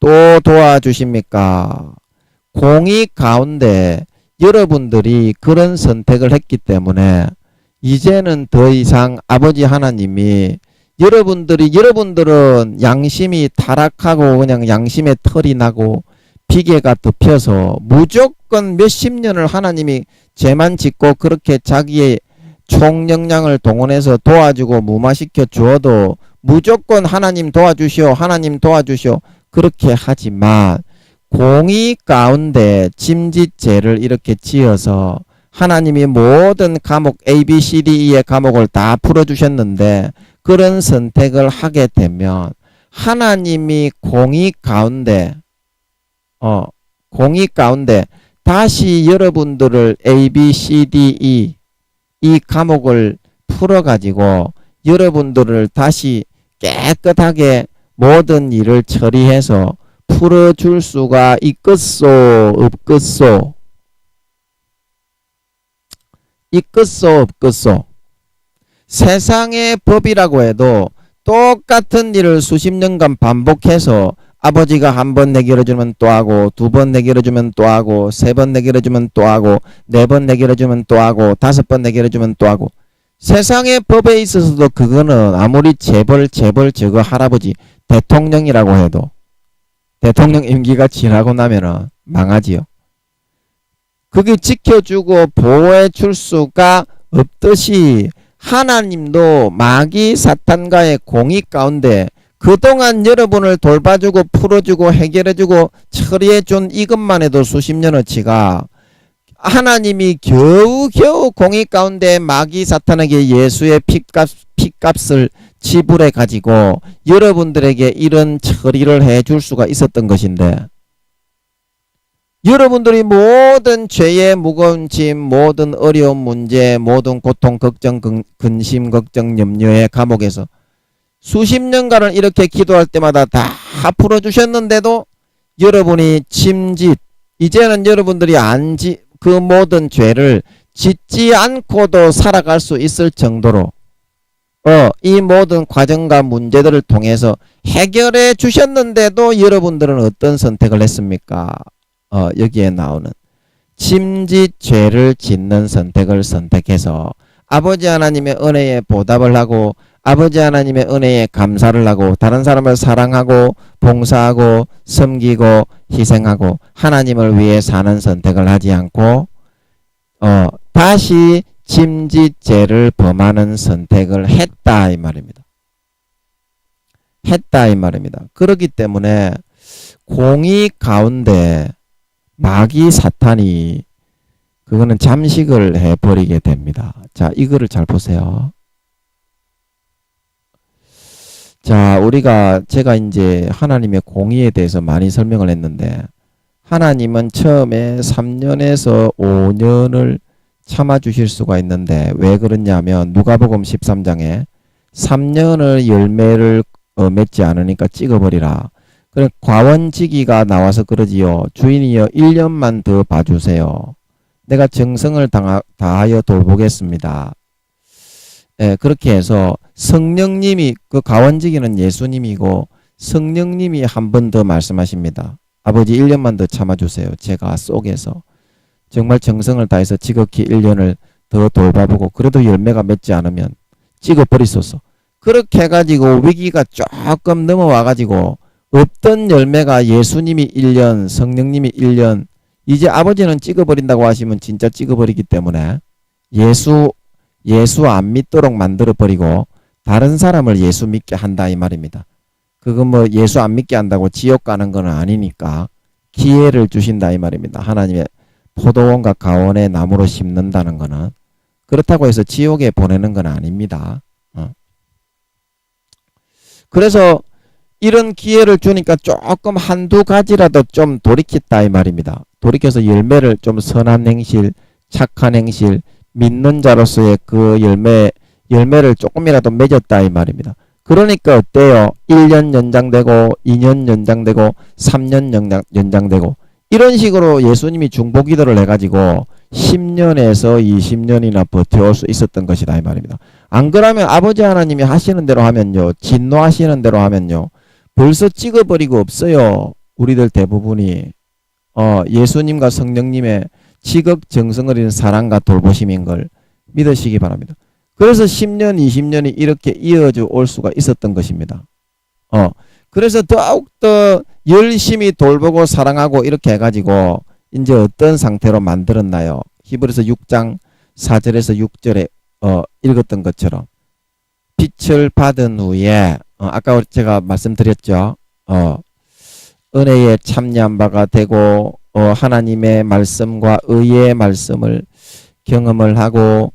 또 도와주십니까? 공의 가운데 여러분들이 그런 선택을 했기 때문에 이제는 더 이상 아버지 하나님이 여러분들은 양심이 타락하고 그냥 양심의 털이 나고 비계가 덮여서 무조건 몇십 년을 하나님이 죄만 짓고 그렇게 자기의 총력량을 동원해서 도와주고 무마시켜 주어도 무조건 하나님 도와주시오 그렇게 하지만 공의 가운데 짐짓죄를 이렇게 지어서 하나님이 모든 과목 A, B, C, D, E의 과목을 다 풀어주셨는데 그런 선택을 하게 되면 하나님이 공의 가운데 다시 여러분들을 A, B, C, D, E 이 과목을 풀어가지고 여러분들을 다시 깨끗하게 모든 일을 처리해서 풀어줄 수가 있겠소 없겠소? 세상의 법이라고 해도 똑같은 일을 수십 년간 반복해서 아버지가 한 번 해결해주면 또 하고 두 번 해결해주면 또 하고 세 번 해결해주면 또 하고 네 번 해결해주면 또 하고 다섯 번 해결해주면 또 하고 세상의 법에 있어서도 그거는 아무리 재벌 저거 할아버지 대통령이라고 해도 대통령 임기가 지나고 나면은 망하지요. 그게 지켜주고 보호해 줄 수가 없듯이 하나님도 마귀 사탄과의 공의 가운데 그동안 여러분을 돌봐주고 풀어주고 해결해주고 처리해준 이것만 해도 수십 년어치가 하나님이 겨우겨우 공의 가운데 마귀 사탄에게 예수의 핏값을 지불해 가지고 여러분들에게 이런 처리를 해줄 수가 있었던 것인데, 여러분들이 모든 죄의 무거운 짐, 모든 어려운 문제, 모든 고통, 걱정, 근심, 걱정, 염려의 감옥에서 수십 년간을 이렇게 기도할 때마다 다 풀어주셨는데도 여러분이 짐짓, 이제는 여러분들이 그 모든 죄를 짓지 않고도 살아갈 수 있을 정도로 이 모든 과정과 문제들을 통해서 해결해 주셨는데도 여러분들은 어떤 선택을 했습니까? 여기에 나오는 짐짓 죄를 짓는 선택을 선택해서 아버지 하나님의 은혜에 보답을 하고 아버지 하나님의 은혜에 감사를 하고 다른 사람을 사랑하고 봉사하고 섬기고 희생하고 하나님을 위해 사는 선택을 하지 않고 다시 짐짓 죄를 범하는 선택을 했다 이 말입니다. 했다 이 말입니다. 그렇기 때문에 공의 가운데 마귀 사탄이 그거는 잠식을 해버리게 됩니다. 자, 이거를 잘 보세요. 자, 제가 이제 하나님의 공의에 대해서 많이 설명을 했는데, 하나님은 처음에 3년에서 5년을 참아주실 수가 있는데, 왜 그러냐면 누가복음 13장에 3년을 열매를 맺지 않으니까 찍어버리라. 그래 과원지기가 나와서 그러지요. 주인이여 1년만 더 봐주세요. 내가 정성을 다하여 돌보겠습니다. 예, 그렇게 해서 성령님이, 그 과원지기는 예수님이고 성령님이 한 번 더 말씀하십니다. 아버지 1년만 더 참아주세요. 제가 속에서 정말 정성을 다해서 지극히 1년을 더 돌봐보고 그래도 열매가 맺지 않으면 찍어버리소서. 그렇게 해가지고 위기가 조금 넘어와가지고 없던 열매가 예수님이 1년, 성령님이 1년, 이제 아버지는 찍어버린다고 하시면 진짜 찍어버리기 때문에 예수 안 믿도록 만들어버리고 다른 사람을 예수 믿게 한다 이 말입니다. 그건 뭐 예수 안 믿게 한다고 지옥 가는 건 아니니까 기회를 주신다 이 말입니다. 하나님의 포도원과 가원의 나무로 심는다는 거는 그렇다고 해서 지옥에 보내는 건 아닙니다. 그래서 이런 기회를 주니까 조금 한두 가지라도 좀 돌이켰다 이 말입니다. 돌이켜서 열매를 좀 선한 행실, 착한 행실, 믿는 자로서의 그 열매를 조금이라도 맺었다 이 말입니다. 그러니까 어때요? 1년 연장되고 2년 연장되고 3년 연장되고 이런 식으로 예수님이 중보기도를 해가지고 10년에서 20년이나 버텨올 수 있었던 것이다 이 말입니다. 안 그러면 아버지 하나님이 하시는 대로 하면요, 진노하시는 대로 하면요, 벌써 찍어버리고 없어요. 우리들 대부분이 예수님과 성령님의 지극정성을 잃은 사랑과 돌보심인 걸 믿으시기 바랍니다. 그래서 10년, 20년이 이렇게 이어져 올 수가 있었던 것입니다. 그래서 더욱더 열심히 돌보고 사랑하고 이렇게 해가지고 이제 어떤 상태로 만들었나요? 히브리서 6장 4절에서 6절에 읽었던 것처럼 빛을 받은 후에 아까 제가 말씀드렸죠. 은혜에 참여한 바가 되고 하나님의 말씀과 의의 말씀을 경험을 하고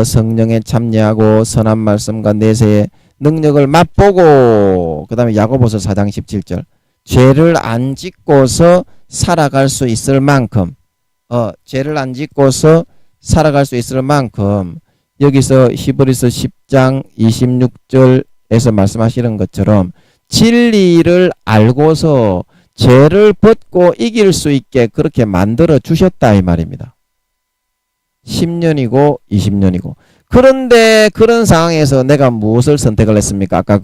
성령에 참여하고 선한 말씀과 내세의 능력을 맛보고 그 다음에 야고보서 4장 17절 죄를 안 짓고서 살아갈 수 있을 만큼 죄를 안 짓고서 살아갈 수 있을 만큼 여기서 히브리서 10장 26절에서 말씀하시는 것처럼 진리를 알고서 죄를 벗고 이길 수 있게 그렇게 만들어 주셨다 이 말입니다. 10년이고 20년이고 그런데 그런 상황에서 내가 무엇을 선택을 했습니까? 아까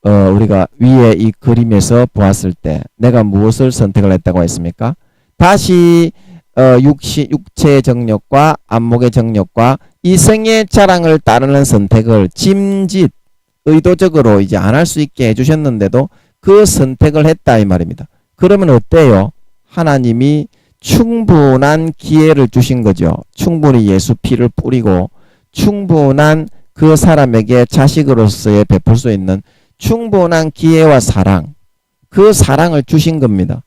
우리가 위에 이 그림에서 보았을 때 내가 무엇을 선택을 했다고 했습니까? 다시 육체의 정욕과 안목의 정욕과 이성의 자랑을 따르는 선택을 짐짓 의도적으로 이제 안 할 수 있게 해주셨는데도 그 선택을 했다 이 말입니다. 그러면 어때요? 하나님이 충분한 기회를 주신 거죠. 충분히 예수 피를 뿌리고 충분한 그 사람에게 자식으로서의 베풀 수 있는 충분한 기회와 사랑, 그 사랑을 주신 겁니다.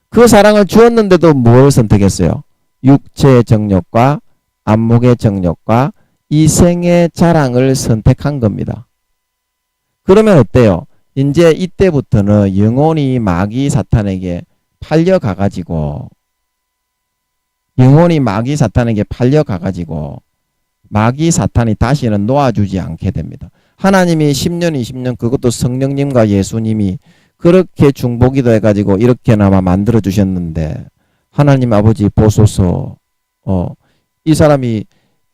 그 사랑을 주었는데도 뭘 선택했어요? 육체의 정욕과 안목의 정욕과 이생의 자랑을 선택한 겁니다. 그러면 어때요? 이제 이때부터는 영혼이 마귀 사탄에게 팔려가가지고 마귀 사탄이 다시는 놓아주지 않게 됩니다. 하나님이 10년, 20년 그것도 성령님과 예수님이 그렇게 중보기도 해가지고 이렇게나마 만들어 주셨는데 하나님 아버지 보소서 이 사람이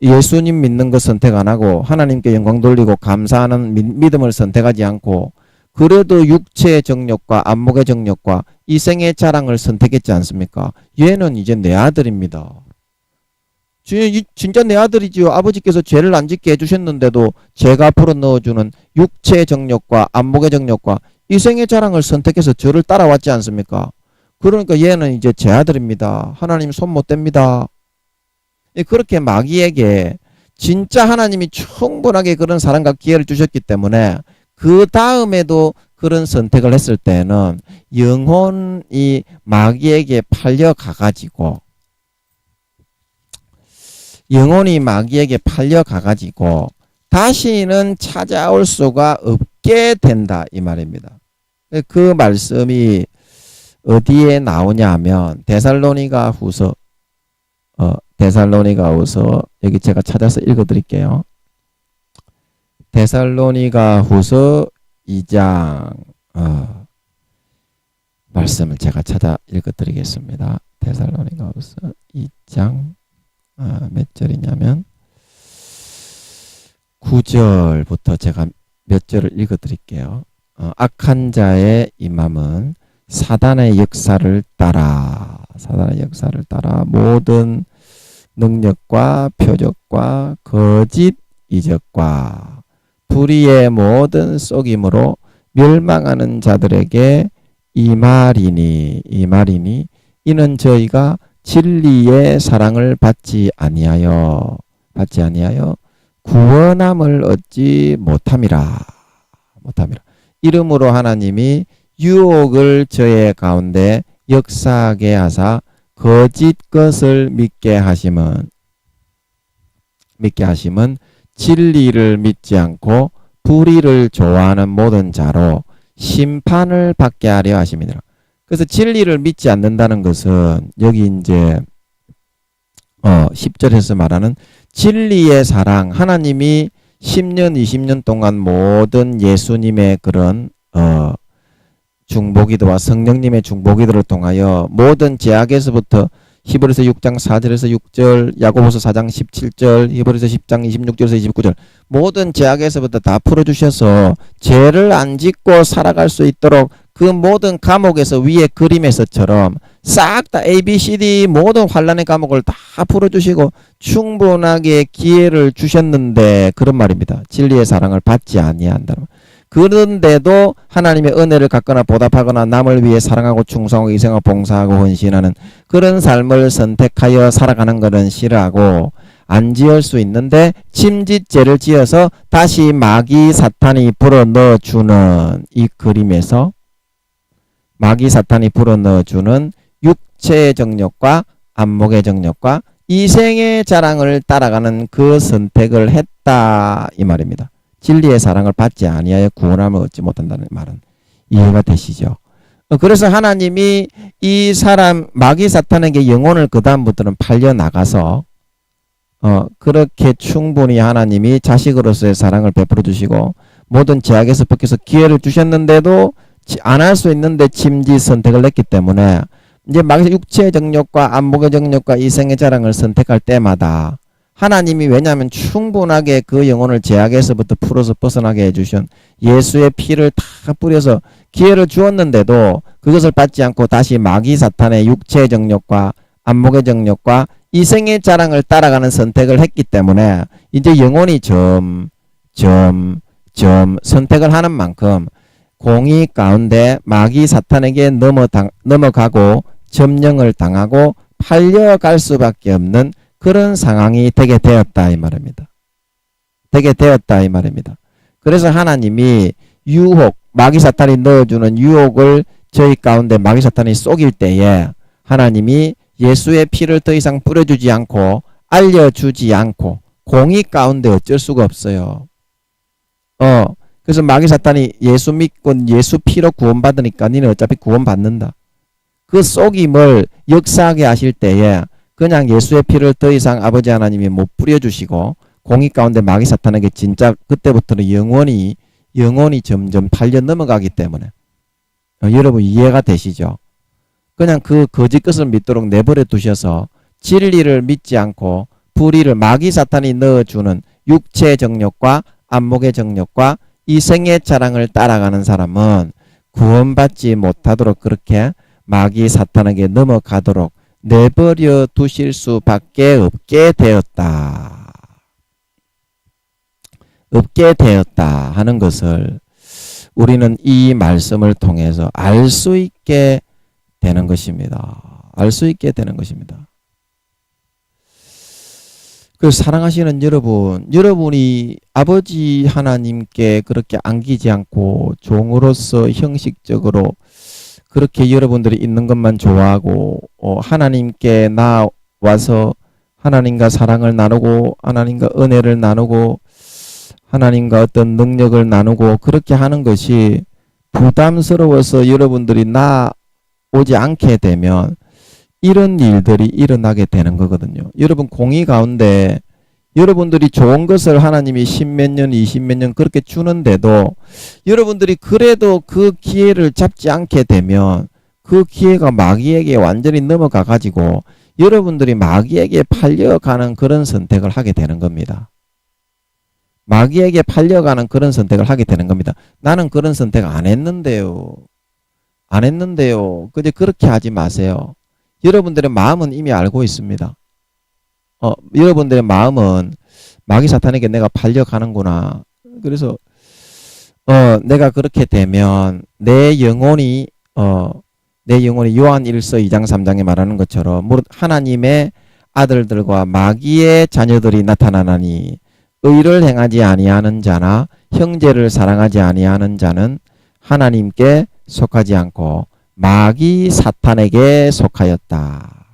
예수님 믿는 것 선택 안 하고 하나님께 영광 돌리고 감사하는 믿음을 선택하지 않고 그래도 육체의 정욕과 안목의 정욕과 이생의 자랑을 선택했지 않습니까? 얘는 이제 내 아들입니다. 진짜 내 아들이지요. 아버지께서 죄를 안 짓게 해주셨는데도 죄가 앞으로 넣어주는 육체의 정욕과 안목의 정욕과 이생의 자랑을 선택해서 저를 따라왔지 않습니까? 그러니까 얘는 이제 제 아들입니다. 하나님 손 못 댑니다. 그렇게 마귀에게 진짜 하나님이 충분하게 그런 사랑과 기회를 주셨기 때문에 그 다음에도 그런 선택을 했을 때는 영혼이 마귀에게 팔려가가지고 다시는 찾아올 수가 없게 된다 이 말입니다. 그 말씀이 어디에 나오냐 하면 데살로니가 후서 여기 제가 찾아서 읽어드릴게요. 데살로니가 후서 2장 말씀을 제가 찾아 읽어드리겠습니다. 데살로니가 후서 2장 몇 절이냐면 9절부터 제가 몇 절을 읽어드릴게요. 악한 자의 임함은 사단의 역사를 따라 모든 능력과 표적과 거짓 이적과 불의의 모든 속임으로 멸망하는 자들에게 이말이니 이는 저희가 진리의 사랑을 받지 아니하여 구원함을 얻지 못함이라. 이러므로 하나님이 유혹을 저의 가운데 역사하게 하사 거짓 것을 믿게 하심은 진리를 믿지 않고 불의를 좋아하는 모든 자로 심판을 받게 하려 하심이니라. 그래서 진리를 믿지 않는다는 것은 여기 이제 10절에서 말하는 진리의 사랑, 하나님이 10년, 20년 동안 모든 예수님의 그런 중보기도와 성령님의 중보기도를 통하여 모든 죄악에서부터 히브리서 6장 4절에서 6절, 야고보서 4장 17절, 히브리서 10장 26절에서 29절 모든 죄악에서부터 다 풀어주셔서 죄를 안 짓고 살아갈 수 있도록 그 모든 감옥에서 위에 그림에서처럼 싹 다 ABCD 모든 환란의 감옥을 다 풀어주시고 충분하게 기회를 주셨는데 그런 말입니다. 진리의 사랑을 받지 아니한다. 그런데도 하나님의 은혜를 갖거나 보답하거나 남을 위해 사랑하고 충성하고 희생하고 봉사하고 헌신하는 그런 삶을 선택하여 살아가는 것은 싫어하고 안 지을 수 있는데 침짓죄를 지어서 다시 마귀 사탄이 불어넣어주는 이 그림에서 마귀 사탄이 불어넣어주는 육체의 정욕과 안목의 정욕과 이생의 자랑을 따라가는 그 선택을 했다 이 말입니다. 진리의 사랑을 받지 아니하여 구원함을 얻지 못한다는 말은 이해가 되시죠? 그래서 하나님이 이 사람 마귀 사탄에게 영혼을 그 다음부터는 팔려나가서 그렇게 충분히 하나님이 자식으로서의 사랑을 베풀어 주시고 모든 죄악에서 벗겨서 기회를 주셨는데도 안 할 수 있는데 침짓 선택을 했기 때문에 이제 마귀 육체의 정욕과 안목의 정욕과 이생의 자랑을 선택할 때마다 하나님이 왜냐하면 충분하게 그 영혼을 죄악에서부터 풀어서 벗어나게 해주신 예수의 피를 다 뿌려서 기회를 주었는데도 그것을 받지 않고 다시 마귀 사탄의 육체의 정욕과 안목의 정욕과 이생의 자랑을 따라가는 선택을 했기 때문에 이제 영혼이 점 선택을 하는 만큼 공의 가운데 마귀 사탄에게 넘어가고 점령을 당하고 팔려갈 수밖에 없는 그런 상황이 되게 되었다 이 말입니다. 그래서 하나님이 유혹, 마귀 사탄이 넣어주는 유혹을 저희 가운데 마귀 사탄이 쏘길 때에 하나님이 예수의 피를 더 이상 뿌려주지 않고 알려주지 않고 공의 가운데 어쩔 수가 없어요. 그래서 마귀 사탄이 예수 믿고 예수 피로 구원받으니까 니는 어차피 구원받는다. 그 속임을 역사하게 하실 때에 그냥 예수의 피를 더 이상 아버지 하나님이 못 뿌려주시고 공의 가운데 마귀 사탄에게 진짜 그때부터는 영원히 점점 팔려 넘어가기 때문에 여러분 이해가 되시죠? 그냥 그 거짓 것을 믿도록 내버려 두셔서 진리를 믿지 않고 불의를 마귀 사탄이 넣어주는 육체의 정욕과 안목의 정욕과 이생의 자랑을 따라가는 사람은 구원받지 못하도록 그렇게 마귀 사탄에게 넘어가도록 내버려 두실 수밖에 없게 되었다. 하는 것을 우리는 이 말씀을 통해서 알 수 있게 되는 것입니다. 알 수 있게 되는 것입니다. 그 사랑하시는 여러분이 아버지 하나님께 그렇게 안기지 않고 종으로서 형식적으로 그렇게 여러분들이 있는 것만 좋아하고 하나님께 나와서 하나님과 사랑을 나누고 하나님과 은혜를 나누고 하나님과 어떤 능력을 나누고 그렇게 하는 것이 부담스러워서 여러분들이 나오지 않게 되면 이런 일들이 일어나게 되는 거거든요. 여러분 공의 가운데 여러분들이 좋은 것을 하나님이 10몇 년, 20몇 년 그렇게 주는데도 여러분들이 그래도 그 기회를 잡지 않게 되면 그 기회가 마귀에게 완전히 넘어가 가지고 여러분들이 마귀에게 팔려가는 그런 선택을 하게 되는 겁니다. 마귀에게 팔려가는 그런 선택을 하게 되는 겁니다. 나는 그런 선택 안 했는데요. 근데 그렇게 하지 마세요. 여러분들의 마음은 이미 알고 있습니다. 여러분들의 마음은 마귀 사탄에게 내가 팔려가는구나. 그래서 내가 그렇게 되면 내 영혼이 요한 1서 2장 3장에 말하는 것처럼 무릇 하나님의 아들들과 마귀의 자녀들이 나타나나니 의를 행하지 아니하는 자나 형제를 사랑하지 아니하는 자는 하나님께 속하지 않고 마귀 사탄에게 속하였다.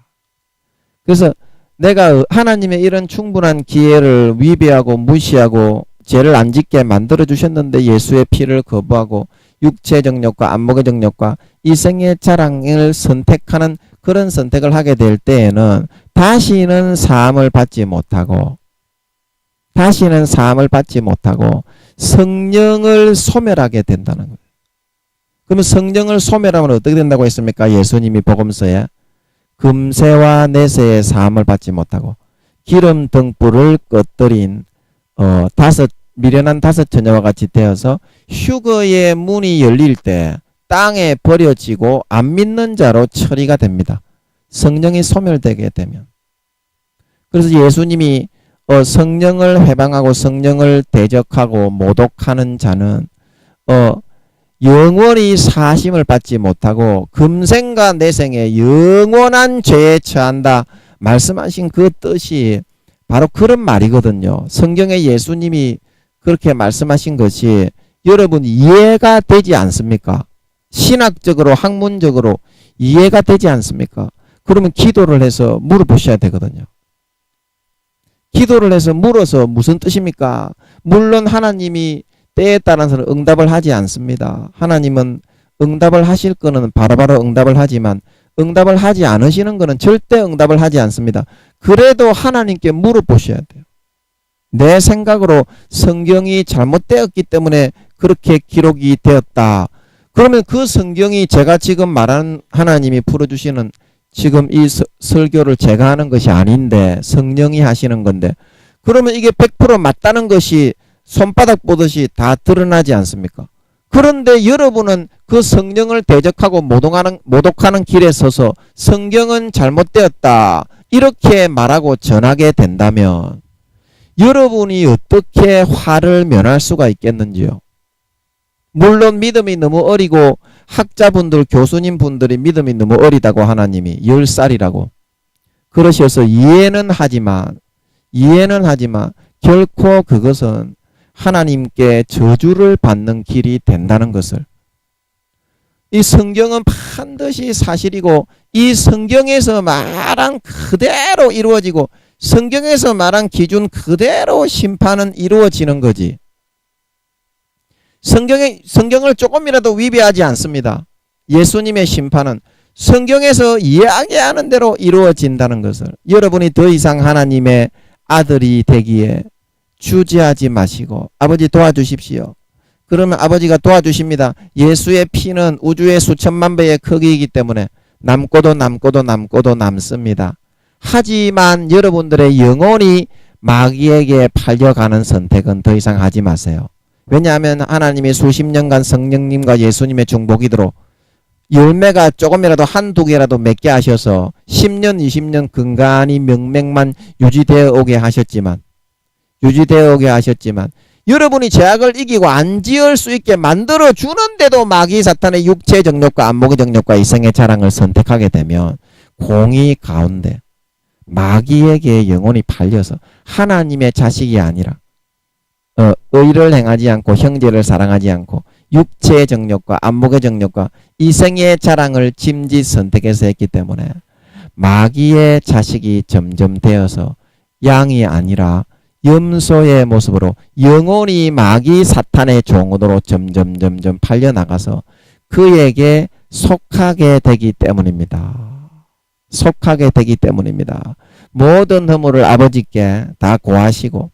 그래서 내가 하나님의 이런 충분한 기회를 위배하고 무시하고 죄를 안 짓게 만들어 주셨는데 예수의 피를 거부하고 육체 정욕과 안목의 정욕과 이생의 자랑을 선택하는 그런 선택을 하게 될 때에는 다시는 사함을 받지 못하고 성령을 소멸하게 된다는 거예요. 그러면 성령을 소멸하면 어떻게 된다고 했습니까? 예수님이 복음서에 금세와 내세의 사함을 받지 못하고 기름 등불을 꺼뜨린 미련한 다섯 처녀와 같이 되어서 휴거의 문이 열릴 때 땅에 버려지고 안 믿는 자로 처리가 됩니다. 성령이 소멸되게 되면. 그래서 예수님이 성령을 회방하고 성령을 대적하고 모독하는 자는 영원히 사심을 받지 못하고 금생과 내생에 영원한 죄에 처한다 말씀하신 그 뜻이 바로 그런 말이거든요. 성경에 예수님이 그렇게 말씀하신 것이 여러분 이해가 되지 않습니까? 신학적으로 학문적으로 이해가 되지 않습니까? 그러면 기도를 해서 물어보셔야 되거든요. 기도를 해서 물어서 무슨 뜻입니까? 물론 하나님이 때에 따라서는 응답을 하지 않습니다. 하나님은 응답을 하실 거는 바로바로 응답을 하지만 응답을 하지 않으시는 거는 절대 응답을 하지 않습니다. 그래도 하나님께 물어보셔야 돼요. 내 생각으로 성경이 잘못되었기 때문에 그렇게 기록이 되었다. 그러면 그 성경이 제가 지금 말하는 하나님이 풀어주시는 지금 이 설교를 제가 하는 것이 아닌데 성령이 하시는 건데 그러면 이게 100% 맞다는 것이 손바닥 보듯이 다 드러나지 않습니까? 그런데 여러분은 그 성령을 대적하고 모독하는 길에 서서 성경은 잘못되었다 이렇게 말하고 전하게 된다면 여러분이 어떻게 화를 면할 수가 있겠는지요? 물론 믿음이 너무 어리고 학자분들 교수님 분들이 믿음이 너무 어리다고 하나님이 10살이라고 그러셔서 이해는 하지만 결코 그것은 하나님께 저주를 받는 길이 된다는 것을 이 성경은 반드시 사실이고 이 성경에서 말한 그대로 이루어지고 성경에서 말한 기준 그대로 심판은 이루어지는 거지. 성경을 조금이라도 위배하지 않습니다. 예수님의 심판은 성경에서 이야기하는 대로 이루어진다는 것을 여러분이 더 이상 하나님의 아들이 되기에 주저하지 마시고 아버지 도와주십시오. 그러면 아버지가 도와주십니다. 예수의 피는 우주의 수천만 배의 크기이기 때문에 남고도 남고도 남고도 남습니다. 하지만 여러분들의 영혼이 마귀에게 팔려가는 선택은 더 이상 하지 마세요. 왜냐하면 하나님이 수십 년간 성령님과 예수님의 중보기도로 열매가 조금이라도 한두 개라도 맺게 하셔서 10년 20년 근간히 명맥만 유지되어 오게 하셨지만 여러분이 죄악을 이기고 안 지을 수 있게 만들어 주는데도 마귀 사탄의 육체의 정욕과 안목의 정욕과 이생의 자랑을 선택하게 되면 공의 가운데 마귀에게 영혼이 팔려서 하나님의 자식이 아니라 의를 행하지 않고 형제를 사랑하지 않고 육체의 정욕과 안목의 정욕과 이생의 자랑을 짐짓 선택해서 했기 때문에 마귀의 자식이 점점 되어서 양이 아니라 염소의 모습으로 영혼이 마귀 사탄의 종으로 점점 팔려나가서 그에게 속하게 되기 때문입니다. 모든 허물을 아버지께 다 고하시고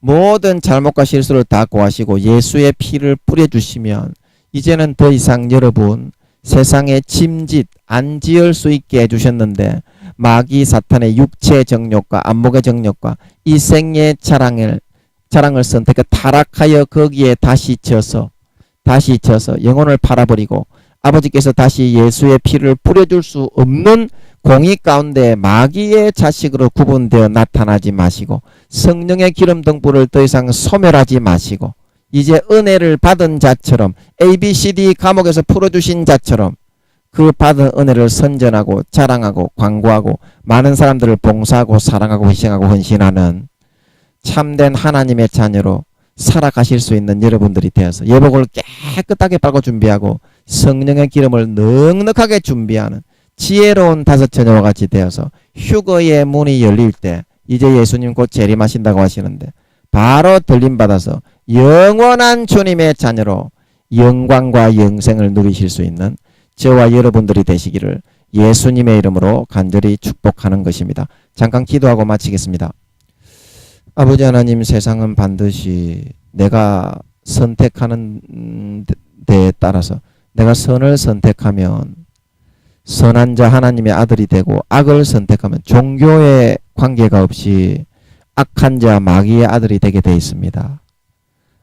모든 잘못과 실수를 다 고하시고 예수의 피를 뿌려주시면 이제는 더 이상 여러분 세상에 짐짓 안 지을 수 있게 해주셨는데 마귀 사탄의 육체의 정욕과 안목의 정욕과 이생의 자랑을 선택해 타락하여 거기에 다시 쳐서 영혼을 팔아버리고 아버지께서 다시 예수의 피를 뿌려줄 수 없는 공의 가운데 마귀의 자식으로 구분되어 나타나지 마시고 성령의 기름 등불을 더 이상 소멸하지 마시고 이제 은혜를 받은 자처럼 ABCD 감옥에서 풀어주신 자처럼 그 받은 은혜를 선전하고 자랑하고 광고하고 많은 사람들을 봉사하고 사랑하고 희생하고 헌신하는 참된 하나님의 자녀로 살아가실 수 있는 여러분들이 되어서 예복을 깨끗하게 빨고 준비하고 성령의 기름을 넉넉하게 준비하는 지혜로운 다섯 처녀와 같이 되어서 휴거의 문이 열릴 때 이제 예수님 곧 재림하신다고 하시는데 바로 들림받아서 영원한 주님의 자녀로 영광과 영생을 누리실 수 있는 저와 여러분들이 되시기를 예수님의 이름으로 간절히 축복하는 것입니다. 잠깐 기도하고 마치겠습니다. 아버지 하나님, 세상은 반드시 내가 선택하는 데에 따라서 내가 선을 선택하면 선한 자 하나님의 아들이 되고 악을 선택하면 종교의 관계가 없이 악한 자 마귀의 아들이 되게 되어 있습니다.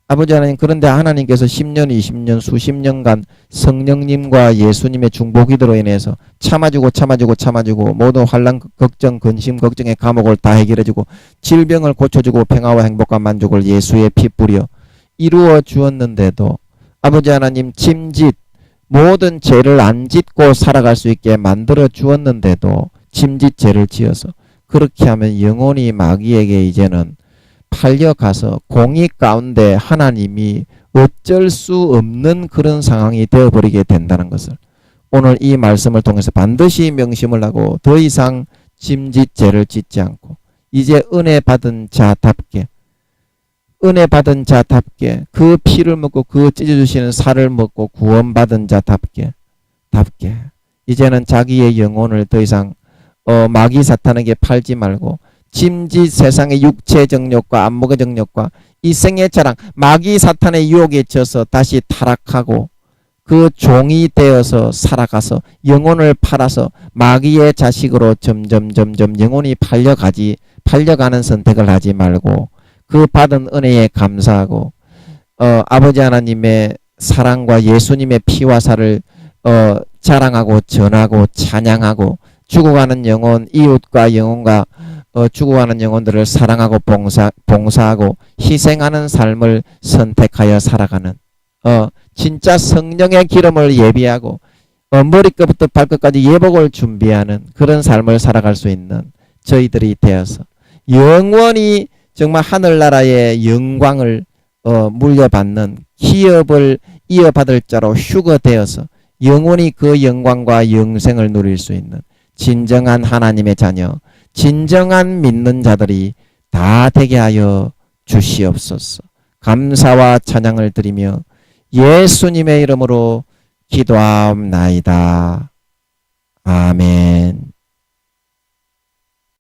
아버지 하나님, 그런데 하나님께서 10년 20년 수십 년간 성령님과 예수님의 중보기도로 인해서 참아주고 모든 환난 걱정 근심 걱정의 감옥을 다 해결해주고 질병을 고쳐주고 평화와 행복과 만족을 예수의 피 뿌려 이루어 주었는데도 아버지 하나님, 짐짓 모든 죄를 안 짓고 살아갈 수 있게 만들어 주었는데도 짐짓 죄를 지어서 그렇게 하면 영혼이 마귀에게 이제는 팔려가서 공의 가운데 하나님이 어쩔 수 없는 그런 상황이 되어버리게 된다는 것을 오늘 이 말씀을 통해서 반드시 명심을 하고 더 이상 짐짓 죄를 짓지 않고 이제 은혜 받은 자답게 그 피를 먹고 그 찢어주시는 살을 먹고 구원받은 자답게 이제는 자기의 영혼을 더 이상 마귀 사탄에게 팔지 말고 짐짓 세상의 육체의 정욕과 안목의 정욕과 이생의 자랑 마귀 사탄의 유혹에 져서 다시 타락하고 그 종이 되어서 살아가서 영혼을 팔아서 마귀의 자식으로 점점 영혼이 팔려가는 선택을 하지 말고 그 받은 은혜에 감사하고 아버지 하나님의 사랑과 예수님의 피와 살을 자랑하고 전하고 찬양하고 죽어가는 영혼 이웃과 영혼과 죽어가는 영혼들을 사랑하고 봉사하고 희생하는 삶을 선택하여 살아가는 진짜 성령의 기름을 예비하고 머리끝부터 발끝까지 예복을 준비하는 그런 삶을 살아갈 수 있는 저희들이 되어서 영원히 정말 하늘나라의 영광을 물려받는 기업을 이어받을 자로 휴거되어서 영원히 그 영광과 영생을 누릴 수 있는 진정한 하나님의 자녀, 진정한 믿는 자들이 다 되게 하여 주시옵소서. 감사와 찬양을 드리며 예수님의 이름으로 기도하옵나이다. 아멘.